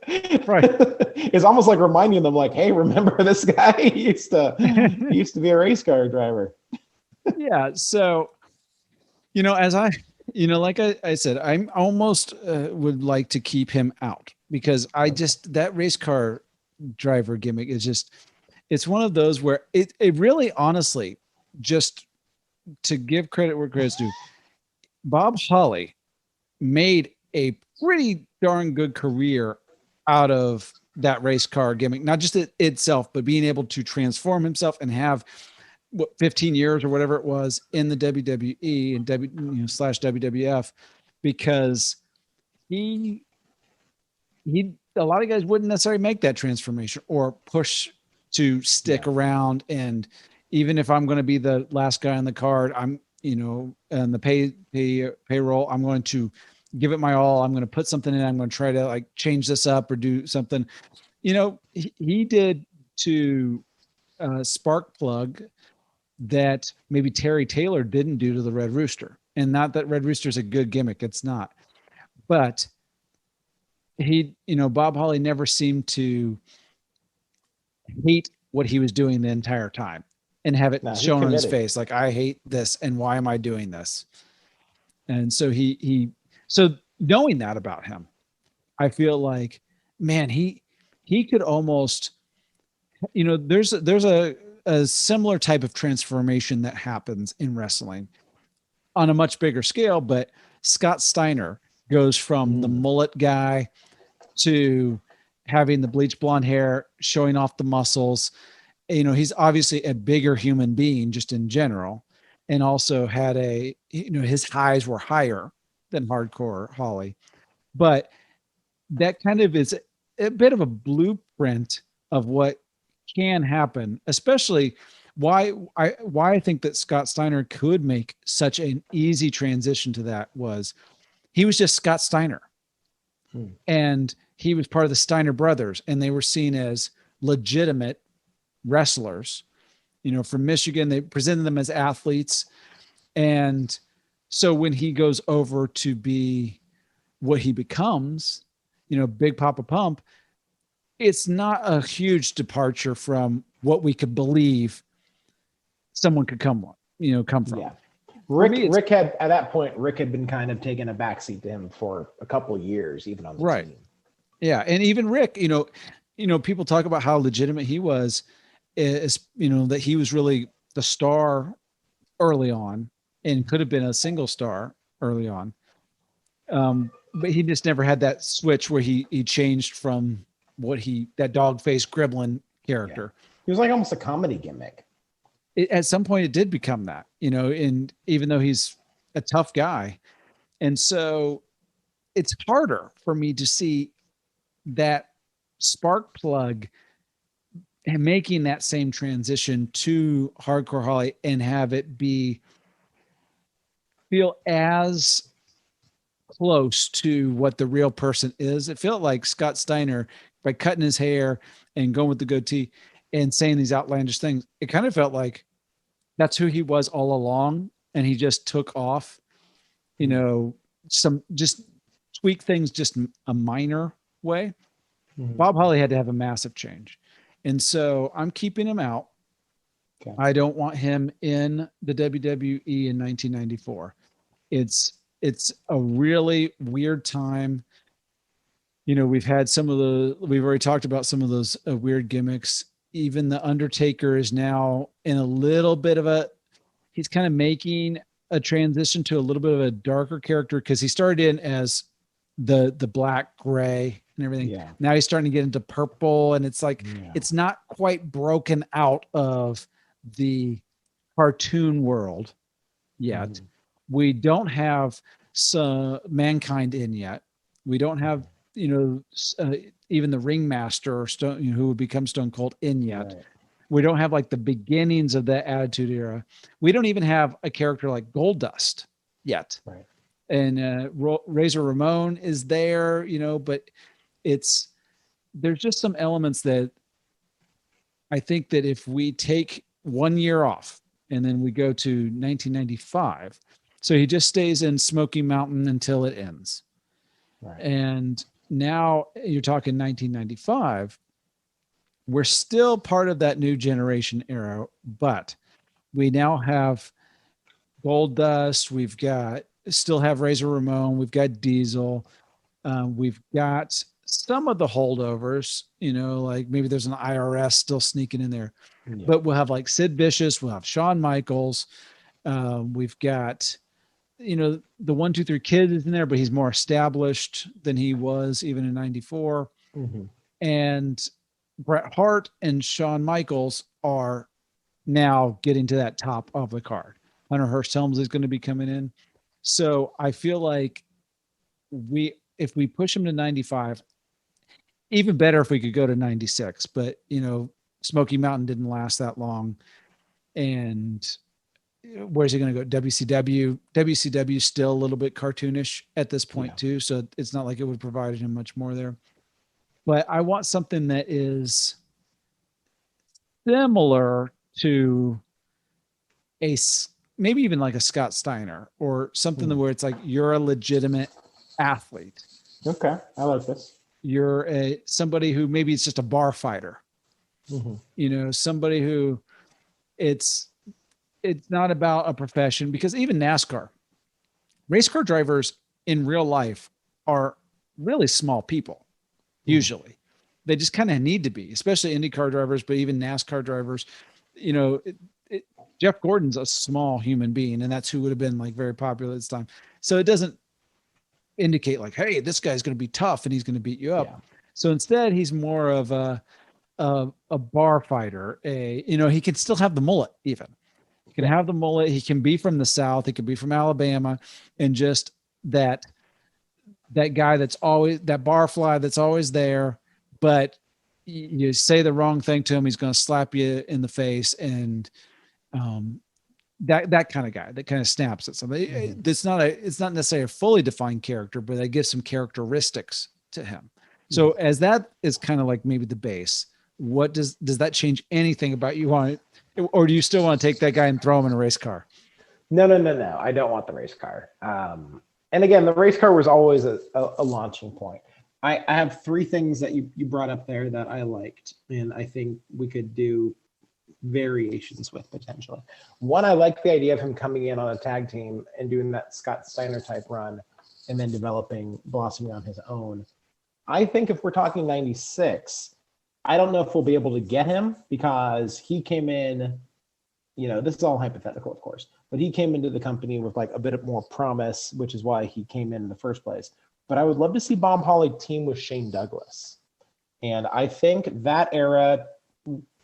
right. It's almost like reminding them, like, hey, remember this guy? He used to be a race car driver. Yeah. So, as like I said, I'm almost would like to keep him out because that race car driver gimmick is just, it's one of those where it really, honestly, just to give credit where credit's due, Bob Holly made a pretty darn good career out of that race car gimmick, not just itself, but being able to transform himself and have 15 years or whatever it was in the WWE and slash WWF, because he a lot of guys wouldn't necessarily make that transformation or push to stick around. And even if I'm going to be the last guy on the card, I'm, and the payroll, I'm going to give it my all. I'm going to put something in. I'm going to try to like change this up or do something. He did to Spark Plug that maybe Terry Taylor didn't do to the Red Rooster. And not that Red Rooster's a good gimmick. It's not. But Bob Holly never seemed to hate what he was doing the entire time and have it shown on his face. Like, I hate this. And why am I doing this? And so so knowing that about him, I feel like, man, he could almost, there's a similar type of transformation that happens in wrestling on a much bigger scale, but Scott Steiner goes from the mullet guy to having the bleach blonde hair, showing off the muscles. He's obviously a bigger human being just in general, and also had his highs were higher than Hardcore Holly. But that kind of is a bit of a blueprint of what can happen, especially why I think that Scott Steiner could make such an easy transition to that was he was just Scott Steiner. And he was part of the Steiner brothers, and they were seen as legitimate wrestlers, from Michigan. They presented them as athletes. And so when he goes over to be what he becomes, Big Papa Pump, it's not a huge departure from what we could believe someone could come from. Yeah. Rick had, at that point, had been kind of taking a backseat to him for a couple of years, even on the team. Yeah. And even Rick, people talk about how legitimate he was, that he was really the star early on and could have been a single star early on. But he just never had that switch where he changed from that dog-faced Gremlin character. Yeah. He was like almost a comedy gimmick. At some point it did become that, and even though he's a tough guy. And so it's harder for me to see that Spark Plug and making that same transition to Hardcore Holly and have it feel as close to what the real person is. It felt like Scott Steiner, by cutting his hair and going with the goatee and saying these outlandish things, it kind of felt like that's who he was all along. And he just took off, some just tweak things just a minor way. Bob Holly had to have a massive change. And so I'm keeping him out. Okay. I don't want him in the WWE in 1994. It's a really weird time. We've already talked about some of those weird gimmicks. Even the Undertaker is now in a little bit of he's kind of making a transition to a little bit of a darker character, because he started in as the black, gray and everything. Yeah. Now he's starting to get into purple, and it's like, it's not quite broken out of the cartoon world yet. We don't have Mankind in yet. We don't have, even the Ringmaster or Stone, who would become Stone Cold in yet. Right. We don't have like the beginnings of the Attitude Era. We don't even have a character like Goldust yet. Right. And Razor Ramon is there, but there's just some elements that I think that if we take 1 year off and then we go to 1995, So he just stays in Smoky Mountain until it ends. Right. And now you're talking 1995. We're still part of that new generation era, but we now have Gold Dust. We've got still have Razor Ramon. We've got Diesel. We've got some of the holdovers, like maybe there's an IRS still sneaking in there, but we'll have like Sid Vicious. We'll have Shawn Michaels. We've got, the 1, 2, 3 Kid is in there, but he's more established than he was even in 94. Mm-hmm. And Bret Hart and Shawn Michaels are now getting to that top of the card. Hunter Hearst Helmsley is going to be coming in. So I feel like if we push him to 95, even better if we could go to 96, but Smoky Mountain didn't last that long. And where's he going to go? WCW is still a little bit cartoonish at this point too. So it's not like it would have provided him much more there, but I want something that is similar to maybe even like a Scott Steiner or something where it's like, you're a legitimate athlete. Okay. I like this. You're somebody who maybe it's just a bar fighter, somebody who it's not about a profession, because even NASCAR race car drivers in real life are really small people. Usually they just kind of need to be, especially IndyCar drivers, but even NASCAR drivers, Jeff Gordon's a small human being, and that's who would have been like very popular at this time. So it doesn't indicate like, hey, this guy's going to be tough and he's going to beat you up. Yeah. So instead he's more of a bar fighter. He can still have the mullet even. He can have the mullet. He can be from the South. He could be from Alabama, and just that guy that's always that barfly that's always there, but you say the wrong thing to him, he's going to slap you in the face. And that kind of guy that kind of snaps at somebody. It's not necessarily a fully defined character, but that gives some characteristics to him. So as that is kind of like maybe the base, what does that change anything about you on it? Or do you still want to take that guy and throw him in a race car? No. I don't want the race car. And again, the race car was always a launching point. I have 3 things that you brought up there that I liked, and I think we could do variations with potentially. One, I like the idea of him coming in on a tag team and doing that Scott Steiner type run and then blossoming on his own. I think if we're talking 96, I don't know if we'll be able to get him, because he came in, this is all hypothetical, of course, but he came into the company with like a bit more promise, which is why he came in the first place. But I would love to see Bob Holly team with Shane Douglas. And I think that era,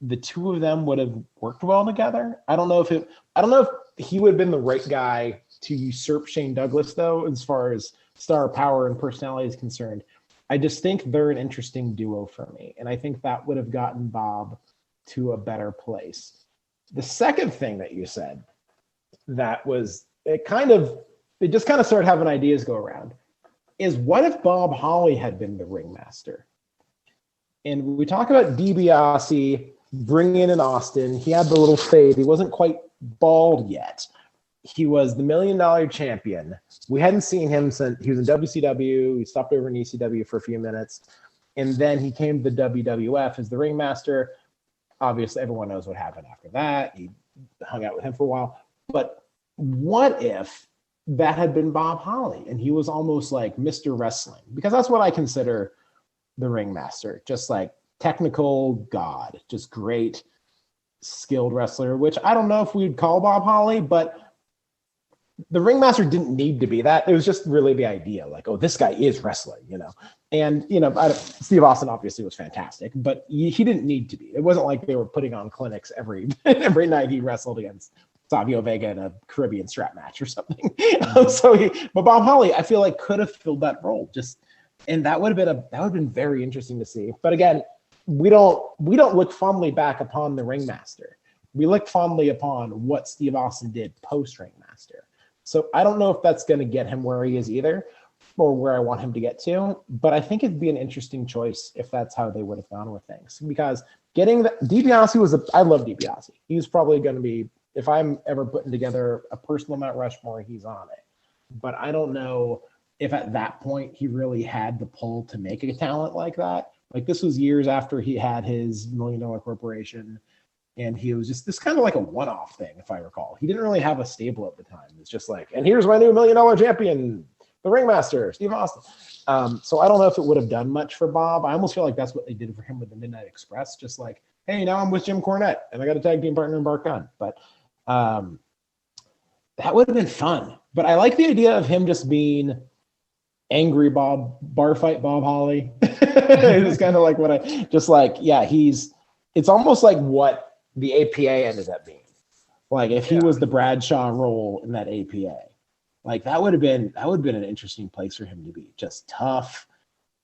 the two of them would have worked well together. I don't know if he would have been the right guy to usurp Shane Douglas, though, as far as star power and personality is concerned. I just think they're an interesting duo for me. And I think that would have gotten Bob to a better place. The second thing that you said that was, it just kind of started having ideas go around, is what if Bob Holly had been the ringmaster? And we talk about DiBiase bringing in Austin. He had the little fade. He wasn't quite bald yet. He was the $1 million champion. We hadn't seen him since he was in WCW. He stopped over in ECW for a few minutes. And then he came to the WWF as the ringmaster. Obviously, everyone knows what happened after that. He hung out with him for a while. But what if that had been Bob Holly and he was almost like Mr. Wrestling? Because that's what I consider the ringmaster. Just like technical god, just great, skilled wrestler, which I don't know if we'd call Bob Holly, but the ringmaster didn't need to be that. It was just really the idea, like, oh, this guy is wrestling, And, Steve Austin obviously was fantastic, but he didn't need to be. It wasn't like they were putting on clinics every night he wrestled against Savio Vega in a Caribbean strap match or something. But Bob Holly, I feel like could have filled that role and that would have been very interesting to see. But again, we don't look fondly back upon the ringmaster. We look fondly upon what Steve Austin did post ringmaster. So I don't know if that's going to get him where he is either, or where I want him to get to. But I think it'd be an interesting choice if that's how they would have gone with things. Because getting DiBiase I love DiBiase. He's probably going to be if I'm ever putting together a personal Mount Rushmore, he's on it. But I don't know if at that point he really had the pull to make a talent like that. Like this was years after he had his $1 million corporation, and he was just this kind of like a one-off thing, if I recall. He didn't really have a stable at the time. It's just like, and here's my new $1 million champion, the Ringmaster, Steve Austin. So I don't know if it would have done much for Bob. I almost feel like that's what they did for him with the Midnight Express. Just like, hey, now I'm with Jim Cornette, and I got a tag team partner in Bart Gunn. But that would have been fun. But I like the idea of him just being angry Bob, bar fight Bob Holly. It's kind of like what I just like. Yeah, it's almost like what the APA ended up being. Like if he was the Bradshaw role in that APA. Like that would have been an interesting place for him to be. Just tough,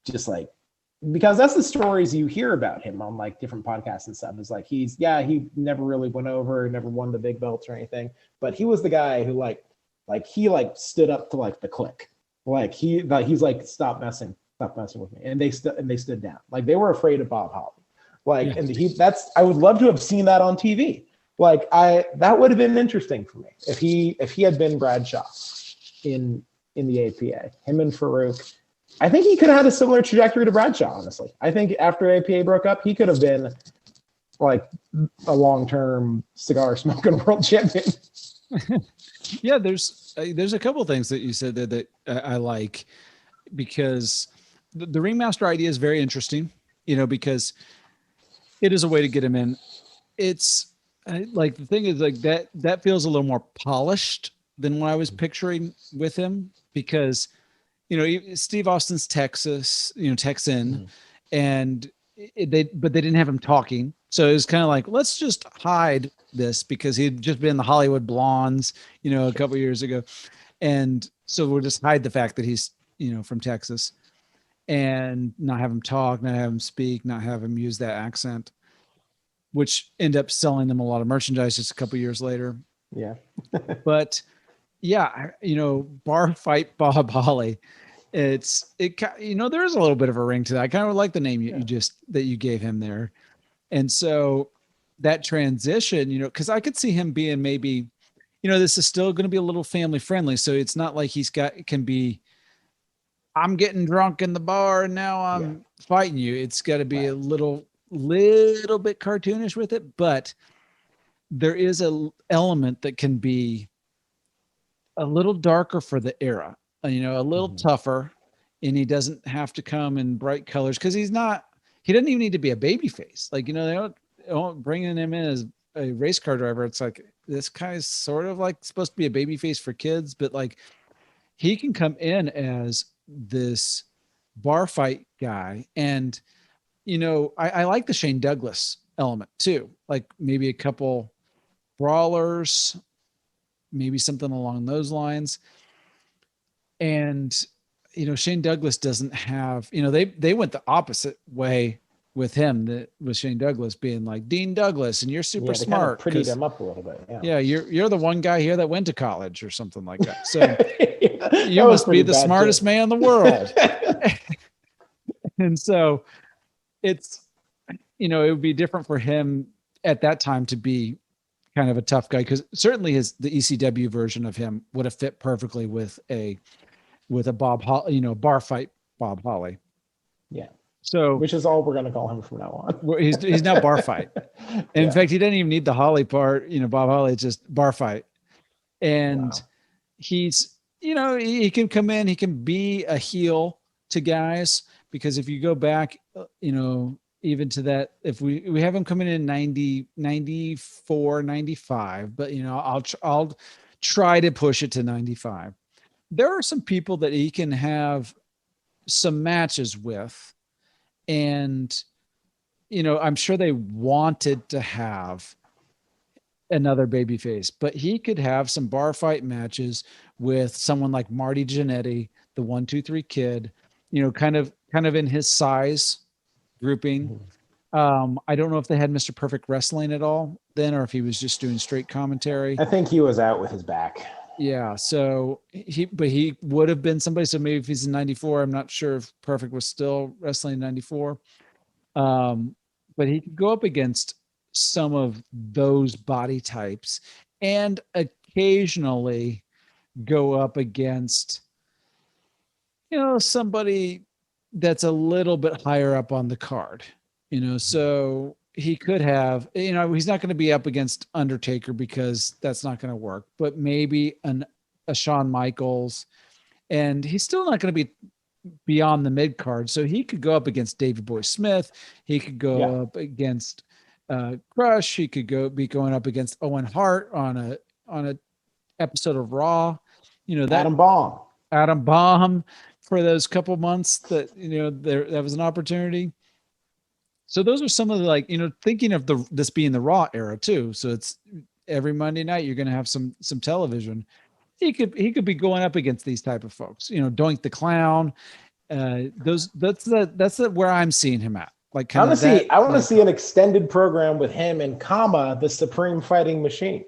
just like, because that's the stories you hear about him on like different podcasts and stuff. Is like he never really went over, never won the big belts or anything, but he was the guy who he stood up to like the clique. Like he's like, stop messing with me, and they stood down. Like they were afraid of Bob Holly. Like I would love to have seen that on TV. Like that would have been interesting for me if he had been Bradshaw in the APA, him and Farouk. I think he could have had a similar trajectory to Bradshaw, honestly. I think after APA broke up, he could have been like a long-term cigar smoking world champion. Yeah, there's a couple of things that you said that I like, because the Ringmaster idea is very interesting, because it is a way to get him in. It's like, the thing is like that feels a little more polished than what I was picturing with him, because Steve Austin's Texan, and they didn't have him talking, so it was kind of like, let's just hide this, because he'd just been the Hollywood Blondes, a couple years ago, and so we'll just hide the fact that he's from Texas, and not have him talk, not have him speak, not have him use that accent, which end up selling them a lot of merchandise just a couple years later. Yeah. But yeah, bar fight Bob Holly. There's a little bit of a ring to that. I kind of like the name that you gave him there. And so that transition, because I could see him being maybe, this is still going to be a little family friendly. So it's not like I'm getting drunk in the bar and now I'm fighting you. It's got to be a little bit cartoonish with it, but there is a element that can be a little darker for the era, a little tougher, and he doesn't have to come in bright colors, because he doesn't even need to be a baby face. Like, they don't bringing him in as a race car driver. It's like, this guy is sort of like supposed to be a baby face for kids, but like he can come in as this bar fight guy. And, I like the Shane Douglas element too. Like maybe a couple brawlers, maybe something along those lines. And, Shane Douglas doesn't have, they went the opposite way with him, that with Shane Douglas being like Dean Douglas, and you're super smart. Kind of prettied him up a little bit. Yeah. You're the one guy here that went to college or something like that. So you must be the smartest man in the world. And so it's, it would be different for him at that time to be kind of a tough guy, because certainly the ECW version of him would have fit perfectly with a Bob Holly, bar fight Bob Holly. Yeah. So, which is all we're going to call him from now on. He's now bar fight. And in fact, he doesn't even need the Holly part, Bob Holly, it's just bar fight. And he's, he can come in, he can be a heel to guys, because if you go back, even to that, if we have him coming in 90, 94, 95, but I'll try to push it to 95. There are some people that he can have some matches with, and I'm sure they wanted to have another babyface, but he could have some bar fight matches with someone like Marty Jannetty, the 1-2-3 Kid, kind of in his size grouping. I don't know if they had Mr. Perfect Wrestling at all then, or if he was just doing straight commentary. I think he was out with his back. Yeah. So he would have been somebody. So maybe if he's in 94, I'm not sure if Perfect was still wrestling in 94. But he could go up against some of those body types and occasionally go up against, somebody that's a little bit higher up on the card, so he could have, he's not going to be up against Undertaker because that's not going to work, but maybe a Shawn Michaels, and he's still not going to be beyond the mid card. So he could go up against Davey Boy Smith. He could go up against Crush. He could be going up against Owen Hart on a episode of Raw. That Adam Bomb for those couple months that that was an opportunity. So those are some of the thinking of this being the Raw era too. So it's every Monday night you're going to have some television. He could be going up against these type of folks. Doink the Clown. That's where I'm seeing him at. I want to see an extended program with him and the Supreme Fighting Machine.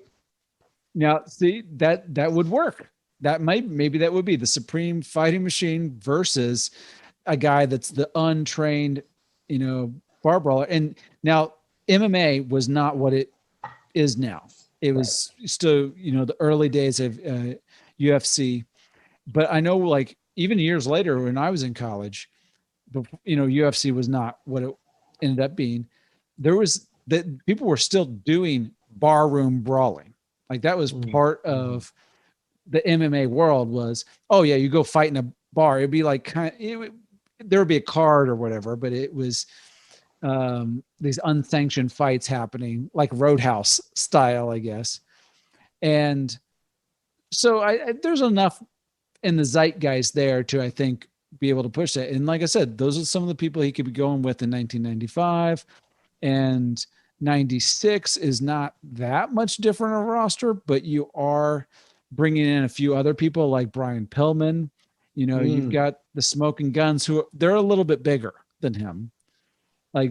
Now, see that would work. Maybe that would be the Supreme Fighting Machine versus a guy that's the untrained, bar brawler. And now MMA was not what it is now. It was still, the early days of UFC. But I know, even years later when I was in college, UFC was not what it ended up being. There was that people were still doing barroom brawling. That was part of the MMA world was, you go fight in a bar. It'd be there would be a card or whatever, but it was these unsanctioned fights happening, like Roadhouse style, I guess. And so there's enough in the zeitgeist there to, I think, be able to push that. And like I said, those are some of the people he could be going with in 1995, and 96 is not that much different a roster, but you are bringing in a few other people like Brian Pillman. You've got the Smoking Guns, who they're a little bit bigger than him,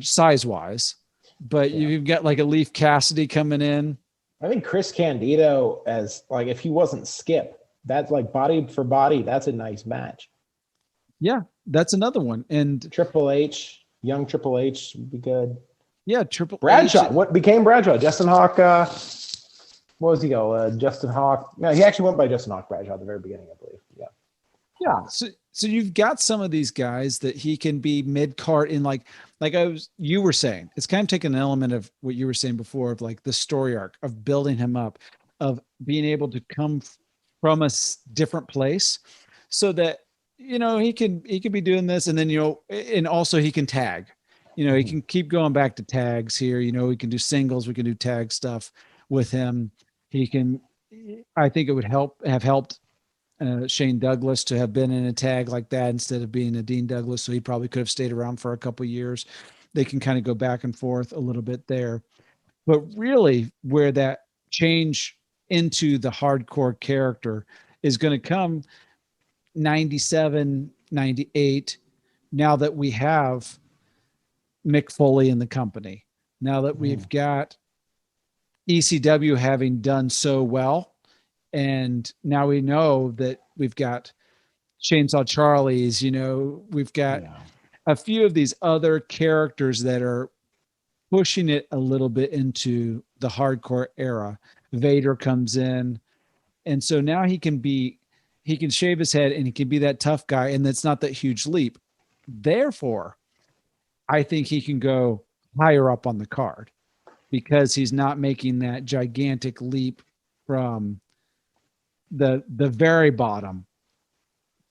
size wise, but you've got a Leaf Cassidy coming in. I think Chris Candido, as if he wasn't Skip, that's body for body. That's a nice match. Yeah, that's another one. And Triple H, young Triple H would be good. Yeah, Bradshaw. What became Bradshaw? Justin Hawk. What was he go? Justin Hawk. No, he actually went by Justin Hawk Bradshaw at the very beginning, I believe. Yeah. Yeah. So you've got some of these guys that he can be mid card in, you were saying. It's kind of taking an element of what you were saying before of the story arc of building him up, of being able to come from a different place, so that he can be doing this, and then and also he can tag. He can keep going back to tags here. We can do singles, we can do tag stuff with him. I think it would have helped Shane Douglas to have been in a tag like that instead of being a Dean Douglas. So he probably could have stayed around for a couple of years. They can kind of go back and forth a little bit there. But really where that change into the hardcore character is going to come 97, 98, now that we have Mick Foley in the company, now that we've got ECW having done so well, and now we know that we've got Chainsaw Charlie's, we've got a few of these other characters that are pushing it a little bit into the hardcore era. Vader comes in, and so now he can shave his head and he can be that tough guy, and that's not that huge leap. Therefore, I think he can go higher up on the card because he's not making that gigantic leap from the very bottom.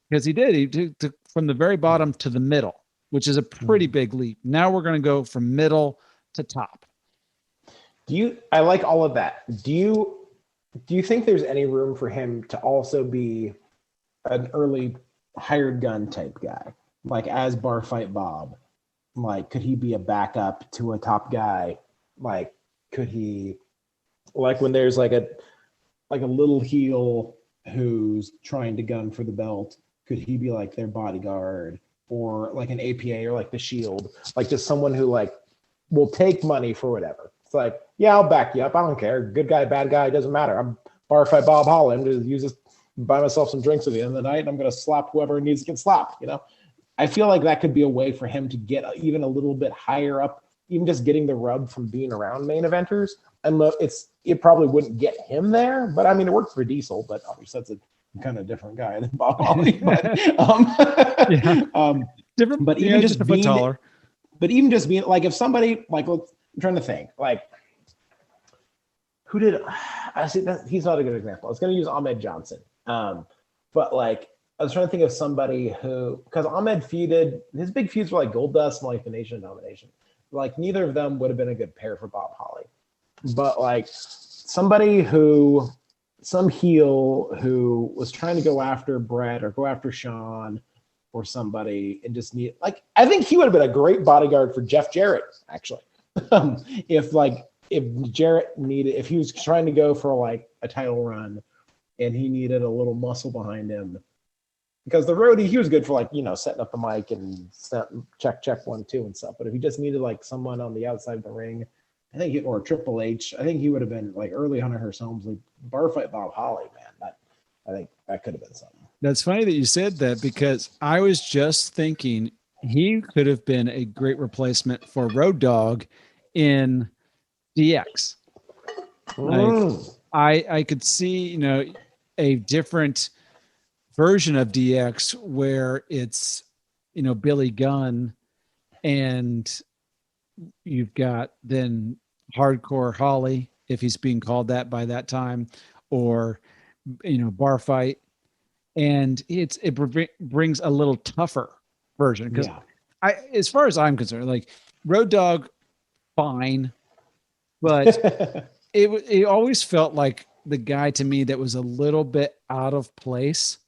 Because he took from the very bottom to the middle, which is a pretty big leap. Now we're going to go from middle to top. I like all of that. Do you think there's any room for him to also be an early hired gun type guy, as Bar Fight Bob? Could he be a backup to a top guy? Could he, when there's a little heel who's trying to gun for the belt, could he be their bodyguard, or an APA, or the Shield, just someone who will take money for whatever? It's I'll back you up. I don't care. Good guy, bad guy, doesn't matter. I'm Bar Fight Bob Holland. Just use this, buy myself some drinks at the end of the night, and I'm going to slap whoever needs to get slapped. I feel that could be a way for him to get even a little bit higher up, even just getting the rub from being around main eventers. And it probably wouldn't get him there, but I mean, it worked for Diesel, but obviously that's a kind of different guy than Bob Holly. But, different, but even just a bit taller. But even just being like, if somebody like, I'm trying to think, like, who did I see that he's not a good example. I was going to use Ahmed Johnson, but like I was trying to think of somebody who, because Ahmed his big feuds were like Goldust and like the Nation of Domination. Like neither of them would have been a good pair for Bob Holly. But like somebody some heel who was trying to go after Brett or go after Sean or somebody and just I think he would have been a great bodyguard for Jeff Jarrett, actually. If Jarrett if he was trying to go for like a title run and he needed a little muscle behind him, because the roadie, he was good for like, setting up the mic and check 1, 2 and stuff. But if he just needed like someone on the outside of the ring, I think or Triple H, I think he would have been like early Hunter Hearst Helmsley, bar fight Bob Holly, man. I think that could have been something. That's funny that you said that, because I was just thinking he could have been a great replacement for Road Dogg in DX. Like, I could see, a different version of DX where it's, Billy Gunn, and you've got then Hardcore Holly, if he's being called that by that time, or, Bar Fight. And it brings a little tougher version, because as far as I'm concerned, like Road Dogg, fine, but it always felt like the guy to me that was a little bit out of place.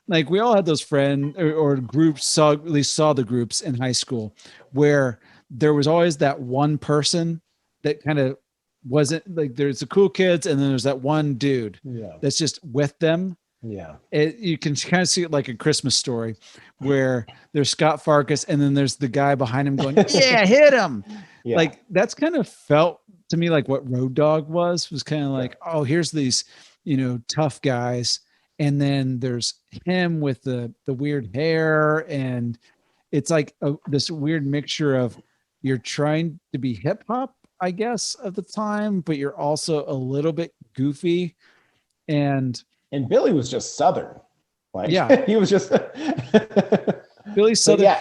Like we all had those friends or groups, at least saw the groups in high school, where there was always that one person that kind of wasn't like, there's the cool kids, and then there's that one dude that's just with them. Yeah. You can kind of see it like a Christmas Story, where there's Scott Farkas and then there's the guy behind him going, yeah, hit him. Yeah. Like that's kind of felt to me like what Road Dogg was kind of like, oh, here's these, tough guys. And then there's him with the weird hair. And it's like this weird mixture of, you're trying to be hip hop, I guess, at the time, but you're also a little bit goofy. And Billy was just Southern. Like, he was just Billy Southern. Yeah,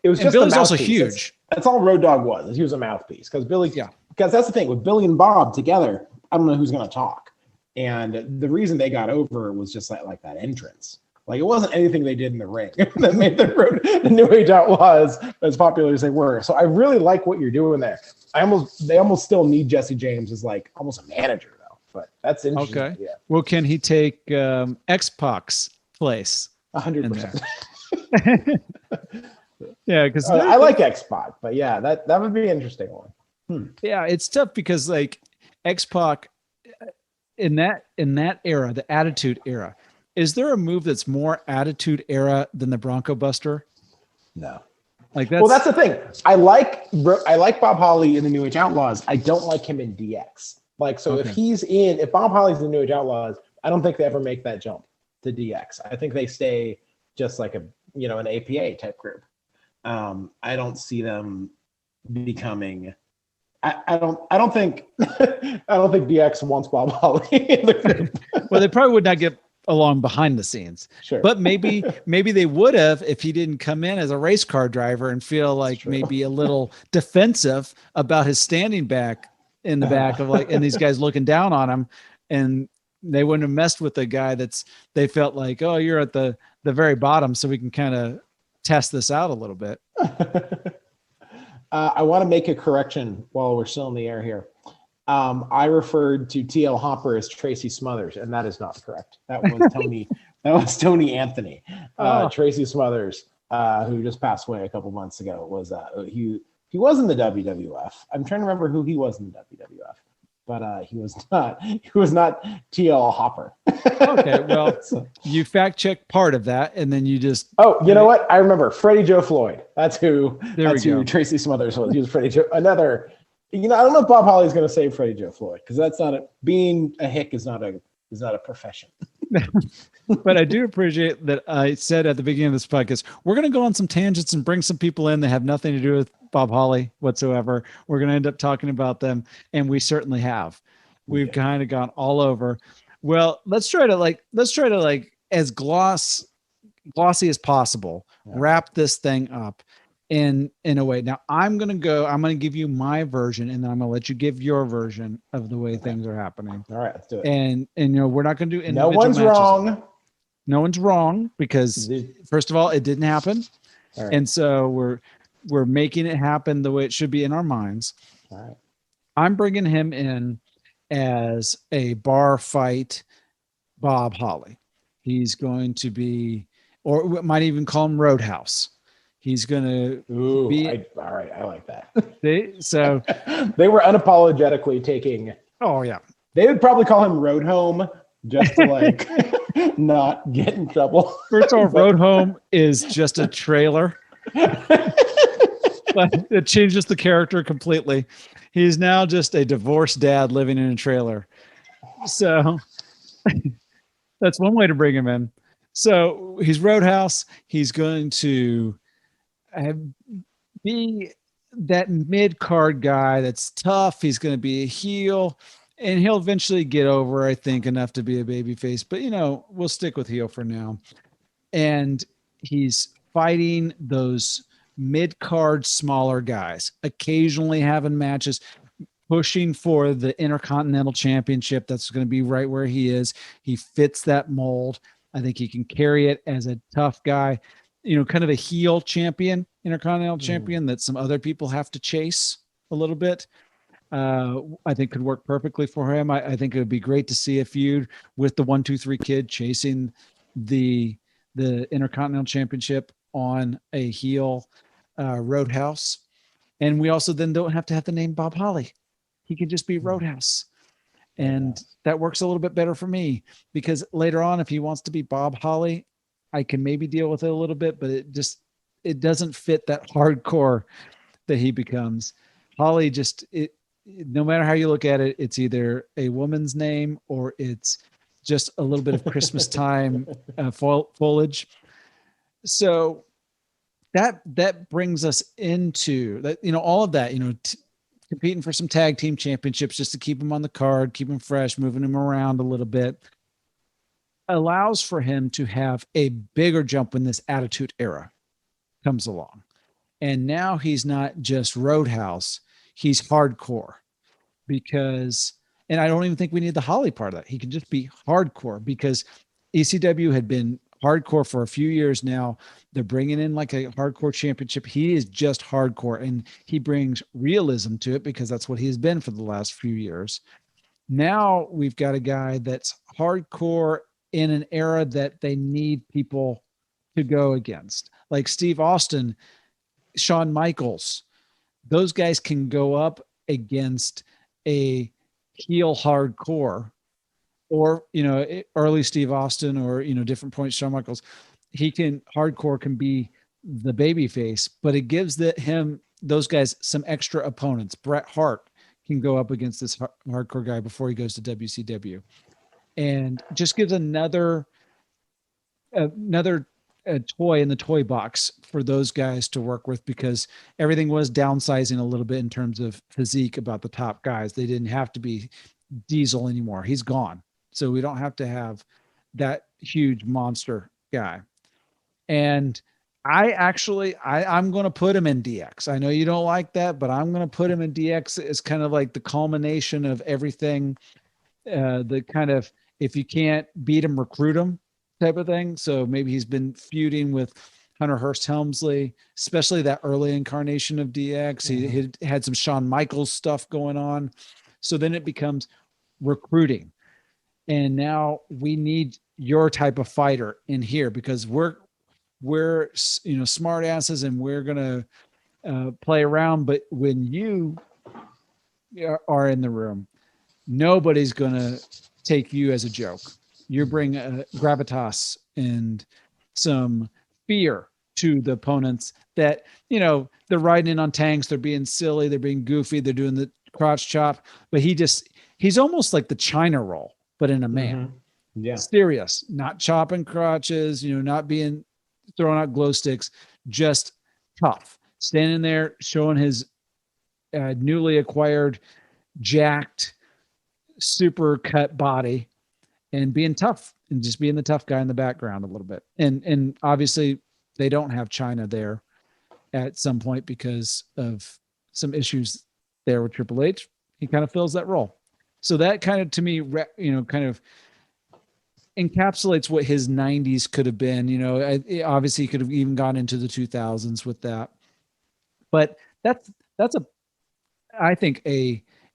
it was just. Billy's also huge. That's all Road Dogg was. He was a mouthpiece, because Billy. Yeah. Because that's the thing with Billy and Bob together. I don't know who's going to talk, and the reason they got over was just like that entrance. Like it wasn't anything they did in the ring that made the New Age Outlaws as popular as they were. So I really like what you're doing there. They almost still need Jesse James as like almost a manager. But that's interesting. Okay. Yeah. Well, can he take X-Pac's place? 100%. Yeah, because I like X-Pac, but yeah, that would be an interesting one. Yeah, it's tough because like X-Pac in that era, the Attitude Era, is there a move that's more Attitude Era than the Bronco Buster? No. Like that's the thing. I like Bob Holly in the New Age Outlaws. I don't like him in DX. Like, so if Bob Holly's in the New Age Outlaws, I don't think they ever make that jump to DX. I think they stay just like an APA type group. I don't see them becoming. I don't think DX wants Bob Holly in the group. Well, they probably would not get along behind the scenes. Sure. But maybe they would have if he didn't come in as a race car driver and feel like maybe a little defensive about his standing back in the back of and these guys looking down on him, and they wouldn't have messed with the guy they felt like, oh, you're at the very bottom, so we can kind of test this out a little bit. I want to make a correction while we're still in the air here. I referred to TL Hopper as Tracy Smothers, and that is not correct. That was Tony. That was Tony Anthony. Tracy Smothers, who just passed away a couple months ago, was he was in the WWF. I'm trying to remember who he was in the WWF, but he was not. He was not TL Hopper. Okay, well, you fact check part of that, and then you just. Oh, you know what? I remember Freddie Joe Floyd. That's who. That's who go. Tracy Smothers was. He was Freddie Joe. Another. I don't know if Bob Holly's going to say Freddie Joe Floyd, because that's not being a hick is not a profession. But I do appreciate that I said at the beginning of this podcast, we're going to go on some tangents and bring some people in that have nothing to do with Bob Holly whatsoever. We're going to end up talking about them, and we certainly have. We've kind of gone all over. Well, let's try to like as glossy as possible, wrap this thing up in a way. Now I'm going to give you my version, and then I'm going to let you give your version of the way things are happening. All right, let's do it. And we're not going to do individual no one's matches. wrong. No one's wrong, because first of all, it didn't happen. Right. And so we're making it happen the way it should be in our minds. All right. I'm bringing him in as a bar fight Bob Holly. He's going to be, or we might even call him Roadhouse. He's going to be. All right, I like that. So they were unapologetically taking. Oh yeah. They would probably call him Road Home just to like not get in trouble. First of all, Road Home is just a trailer. But it changes the character completely. He's now just a divorced dad living in a trailer. So that's one way to bring him in. So he's Roadhouse. He's going to be that mid-card guy that's tough. He's going to be a heel, and he'll eventually get over, I think, enough to be a babyface. But, we'll stick with heel for now. And he's fighting those mid-card smaller guys, occasionally having matches, pushing for the Intercontinental Championship. That's going to be right where he is. He fits that mold. I think he can carry it as a tough guy, kind of a heel champion, Intercontinental champion that some other people have to chase a little bit. I think could work perfectly for him. I think it would be great to see a feud with the 1-2-3 Kid chasing the Intercontinental Championship on a heel Roadhouse. And we also then don't have to have the name Bob Holly. He could just be Roadhouse. And that works a little bit better for me, because later on, if he wants to be Bob Holly, I can maybe deal with it a little bit, but it doesn't fit that hardcore that he becomes. Holly no matter how you look at it, it's either a woman's name or it's just a little bit of Christmas time foliage. So that brings us into that, all of that, competing for some tag team championships just to keep him on the card, keep him fresh, moving him around a little bit, allows for him to have a bigger jump when this Attitude Era comes along. And now he's not just Roadhouse, he's hardcore, and I don't even think we need the Holly part of that. He can just be hardcore, because ECW had been hardcore for a few years now. They're bringing in like a hardcore championship. He is just hardcore, and he brings realism to it because that's what he's been for the last few years. Now we've got a guy that's hardcore in an era that they need people to go against, like Steve Austin, Shawn Michaels. Those guys can go up against a heel hardcore, or, early Steve Austin, or, different points, Shawn Michaels. Hardcore can be the baby face, but it gives those guys some extra opponents. Bret Hart can go up against this hardcore guy before he goes to WCW, and just gives another toy in the toy box for those guys to work with, because everything was downsizing a little bit in terms of physique about the top guys. They didn't have to be Diesel anymore. He's gone. So we don't have to have that huge monster guy. And I'm going to put him in DX. I know you don't like that, but I'm going to put him in DX as kind of like the culmination of everything. The kind of, if you can't beat him, recruit him type of thing. So maybe he's been feuding with Hunter Hearst Helmsley, especially that early incarnation of DX. He had some Shawn Michaels stuff going on. So then it becomes recruiting. And now we need your type of fighter in here, because we're smart asses, and we're going to play around. But when you are in the room, nobody's going to take you as a joke. You bring gravitas and some fear to the opponents that, they're riding in on tanks. They're being silly. They're being goofy. They're doing the crotch chop, but he's almost like the China roll, but in a man. Yeah. Serious, not chopping crotches, not being throwing out glow sticks, just tough, standing there showing his newly acquired jacked super cut body and being tough and just being the tough guy in the background a little bit. And obviously they don't have China there at some point because of some issues there with Triple H. He kind of fills that role. So that kind of, to me, kind of encapsulates what his 90s could have been. Obviously he could have even gone into the 2000s with that, but that's I think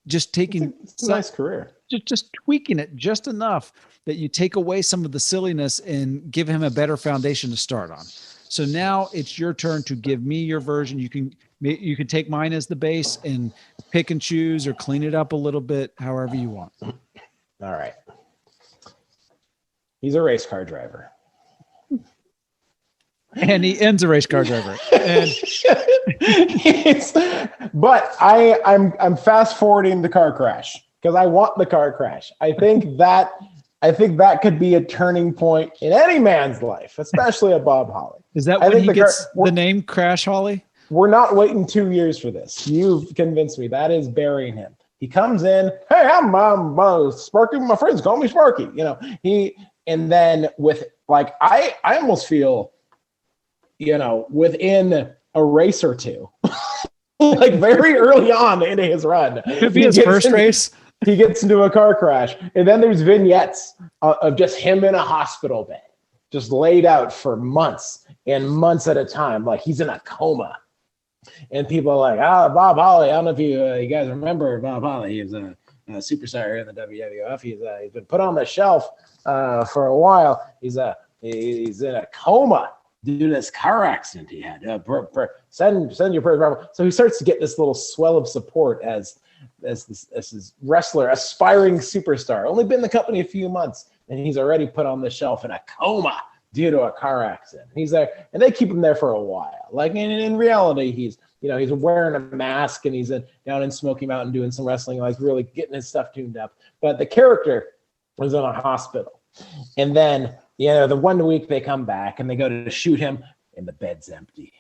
just taking it's a nice career, just tweaking it just enough that you take away some of the silliness and give him a better foundation to start on. So now it's your turn to give me your version. You can take mine as the base and pick and choose or clean it up a little bit, however you want. All right. He's a race car driver. And he ends a race car driver. And but I'm fast forwarding the car crash because I want the car crash. I think that could be a turning point in any man's life, especially a Bob Holly. Is that when he gets the name Crash Holly? We're not waiting 2 years for this. You've convinced me. That is burying him. He comes in, hey, I'm Sparky. My friends call me Sparky. And then with I almost feel, within a race or two, like very early on into his run. Could be his first race. He gets into a car crash, and then there's vignettes of just him in a hospital bed, just laid out for months and months at a time, like he's in a coma. And people are like, Bob Holly. I don't know if you guys remember Bob Holly. He's a superstar in the WWF. He's been put on the shelf for a while. He's in a coma due to this car accident he had. Send your prayers. So he starts to get this little swell of support as this wrestler, aspiring superstar. Only been in the company a few months, and he's already put on the shelf in a coma due to a car accident. He's there, and they keep him there for a while. Like in reality, he's wearing a mask and he's down in Smoky Mountain doing some wrestling, like really getting his stuff tuned up. But the character was in a hospital, and then the 1 week they come back and they go to shoot him, and the bed's empty.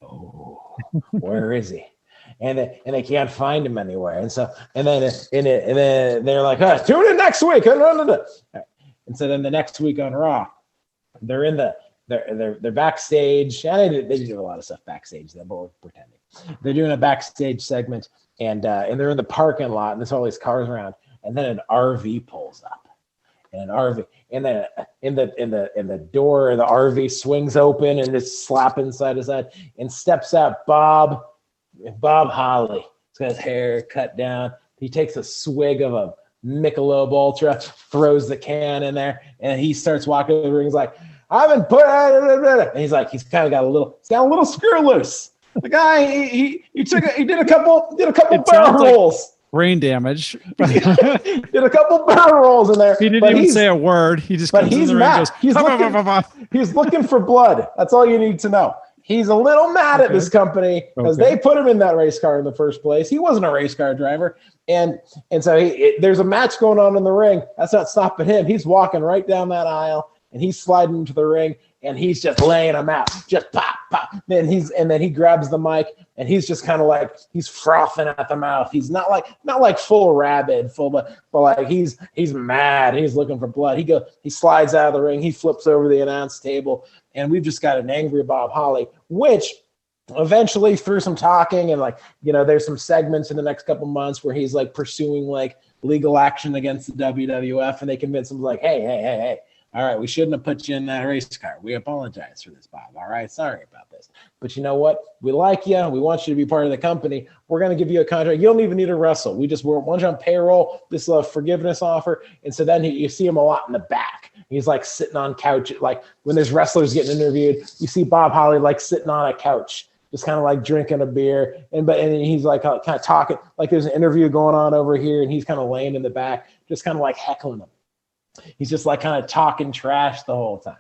Oh, where is he? And they can't find him anywhere. And then they're like, tune in next week. And so then the next week on Raw, they're in they're backstage. And they do a lot of stuff backstage. They're both pretending. They're doing a backstage segment, and they're in the parking lot, and there's all these cars around. And then an RV pulls up, and then in the door of the RV swings open, and it's slapping side to side, and steps out Bob Holly. He's got his hair cut down. He takes a swig of a Michelob Ultra, throws the can in there, and he starts walking to the ring. He's like, I've been put out. And he's got a little screw loose. The guy, he did a couple barrel rolls. Brain damage. Did a couple barrel rolls in there. He didn't even say a word. He just comes in the ring and goes, he's looking for blood. That's all you need to know. He's a little mad at this company because they put him in that race car in the first place. He wasn't a race car driver. And so there's a match going on in the ring. That's not stopping him. He's walking right down that aisle, and he's sliding into the ring, and he's just laying them out. Just pop, pop. Then he grabs the mic, and he's just kind of like, he's frothing at the mouth. He's not like full rabid, but like he's mad. He's looking for blood. He slides out of the ring. He flips over the announce table, and we've just got an angry Bob Holly, which eventually through some talking and there's some segments in the next couple months where he's like pursuing like legal action against the WWF, and they convince him like, hey. All right, we shouldn't have put you in that race car. We apologize for this, Bob. All right, sorry about this. But you know what? We like you. We want you to be part of the company. We're going to give you a contract. You don't even need to wrestle. We just want you on payroll, this forgiveness offer. And so then you see him a lot in the back. He's like sitting on couch. Like when there's wrestlers getting interviewed, you see Bob Holly like sitting on a couch, just kind of like drinking a beer. And he's like kind of talking, like there's an interview going on over here, and he's kind of laying in the back, just kind of like heckling them. He's just like kind of talking trash the whole time.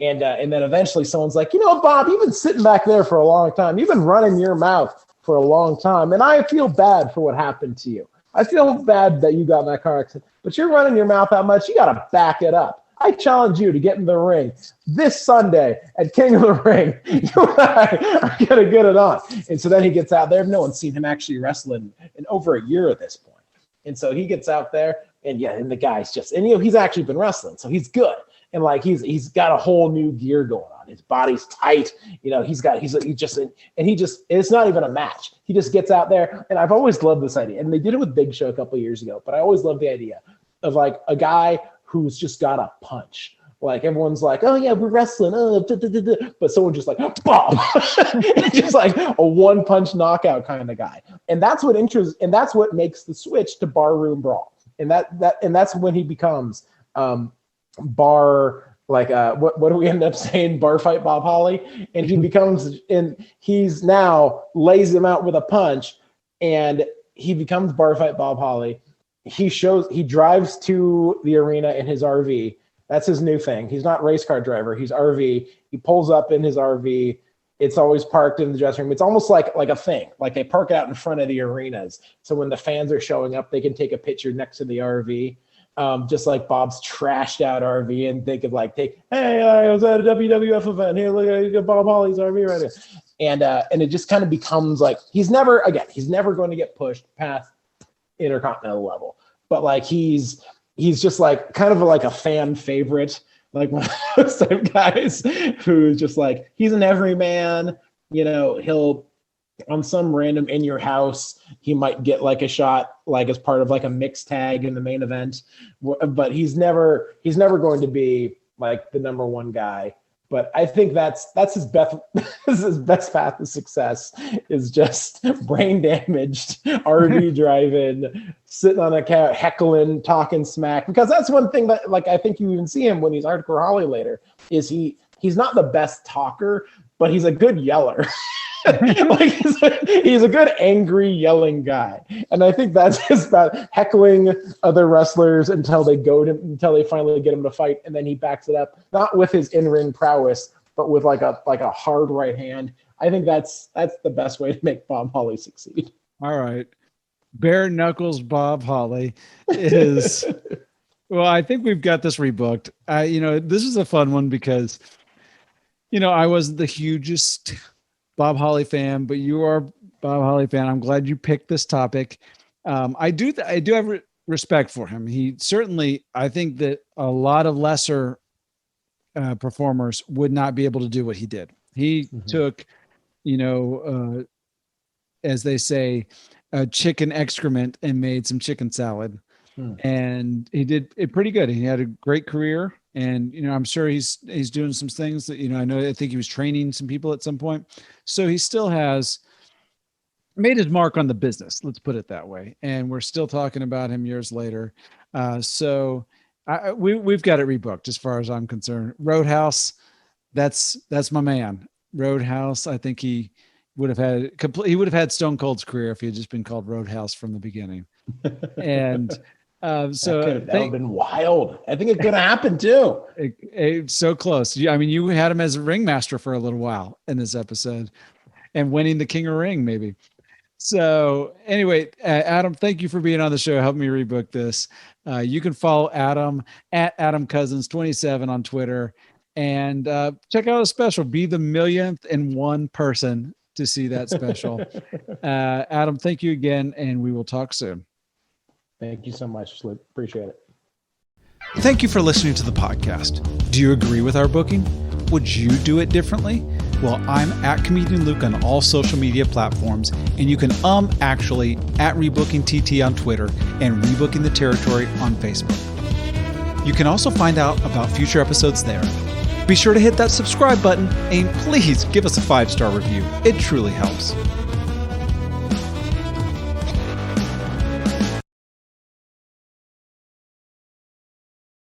And then eventually someone's like, Bob, you've been sitting back there for a long time. You've been running your mouth for a long time. And I feel bad for what happened to you. I feel bad that you got in that car accident, but you're running your mouth that much. You got to back it up. I challenge you to get in the ring this Sunday at King of the Ring. You and I are going to get it on. And so then he gets out there. No one's seen him actually wrestling in over a year at this point. And so he gets out there, and the guy's just, and he's actually been wrestling, so he's good. And like he's got a whole new gear going on. His body's tight. It's not even a match. He just gets out there, and I've always loved this idea. And they did it with Big Show a couple of years ago, but I always loved the idea of like a guy who's just got a punch. Like everyone's like, oh yeah, we're wrestling, but someone just like, bomb, just like a one punch knockout kind of guy. And that's what makes the switch to barroom brawl. And that's when he becomes bar, like what do we end up saying, bar fight Bob Holly. And he becomes, and he's now lays him out with a punch, and he becomes bar fight Bob Holly. He drives to the arena in his RV. That's his new thing. He's not race car driver. He's RV. He pulls up in his RV. It's always parked in the dressing room. It's almost like a thing. Like they park out in front of the arenas. So when the fans are showing up, they can take a picture next to the RV. Just like Bob's trashed out RV, and they could hey, I was at a WWF event. Here, look at Bob Holly's RV right here. And it just kind of becomes like, he's never going to get pushed past Intercontinental level, but like he's just like kind of like a fan favorite, like one of those type guys who's just like, he's an everyman. He'll on some random in your house, he might get like a shot like as part of like a mixed tag in the main event, but he's never going to be like the number one guy. But I think that's his best path to success, is just brain damaged, RV driving, sitting on a couch, heckling, talking smack. Because that's one thing that, like, I think you even see him when he's Hardcore Holly later, is he's not the best talker, but he's a good yeller. Like he's a good angry yelling guy, and I think that's just about heckling other wrestlers until they finally get him to fight, and then he backs it up, not with his in-ring prowess, but with like a hard right hand. I think that's the best way to make Bob Holly succeed. All right, bare knuckles Bob Holly is. Well, I think we've got this rebooked. This is a fun one because, I wasn't the hugest Bob Holly fan, but you are a Bob Holly fan. I'm glad you picked this topic. I do have respect for him. He certainly, I think that a lot of lesser performers would not be able to do what he did. He took, as they say, a chicken excrement and made some chicken salad. And he did it pretty good. He had a great career. And, I'm sure he's doing some things that, I think he was training some people at some point. So he still has made his mark on the business. Let's put it that way. And we're still talking about him years later. So we've got it rebooked as far as I'm concerned. Roadhouse, that's my man. Roadhouse, I think he would have had Stone Cold's career if he had just been called Roadhouse from the beginning. And so that would have been wild. I think it could have happened too. It's so close. I mean, you had him as a ringmaster for a little while in this episode, and winning the King of Ring maybe. So anyway, Adam, thank you for being on the show. Help me rebook this. You can follow Adam at Adam Cozens 27 on Twitter, and check out a special. Be the millionth and one person to see that special. Adam, thank you again, and we will talk soon. Thank you so much, Luke. Appreciate it. Thank you for listening to the podcast. Do you agree with our booking? Would you do it differently? Well, I'm at Comedian Luke on all social media platforms, and you can actually at Rebooking TT on Twitter and Rebooking the Territory on Facebook. You can also find out about future episodes there. Be sure to hit that subscribe button and please give us a 5-star review. It truly helps.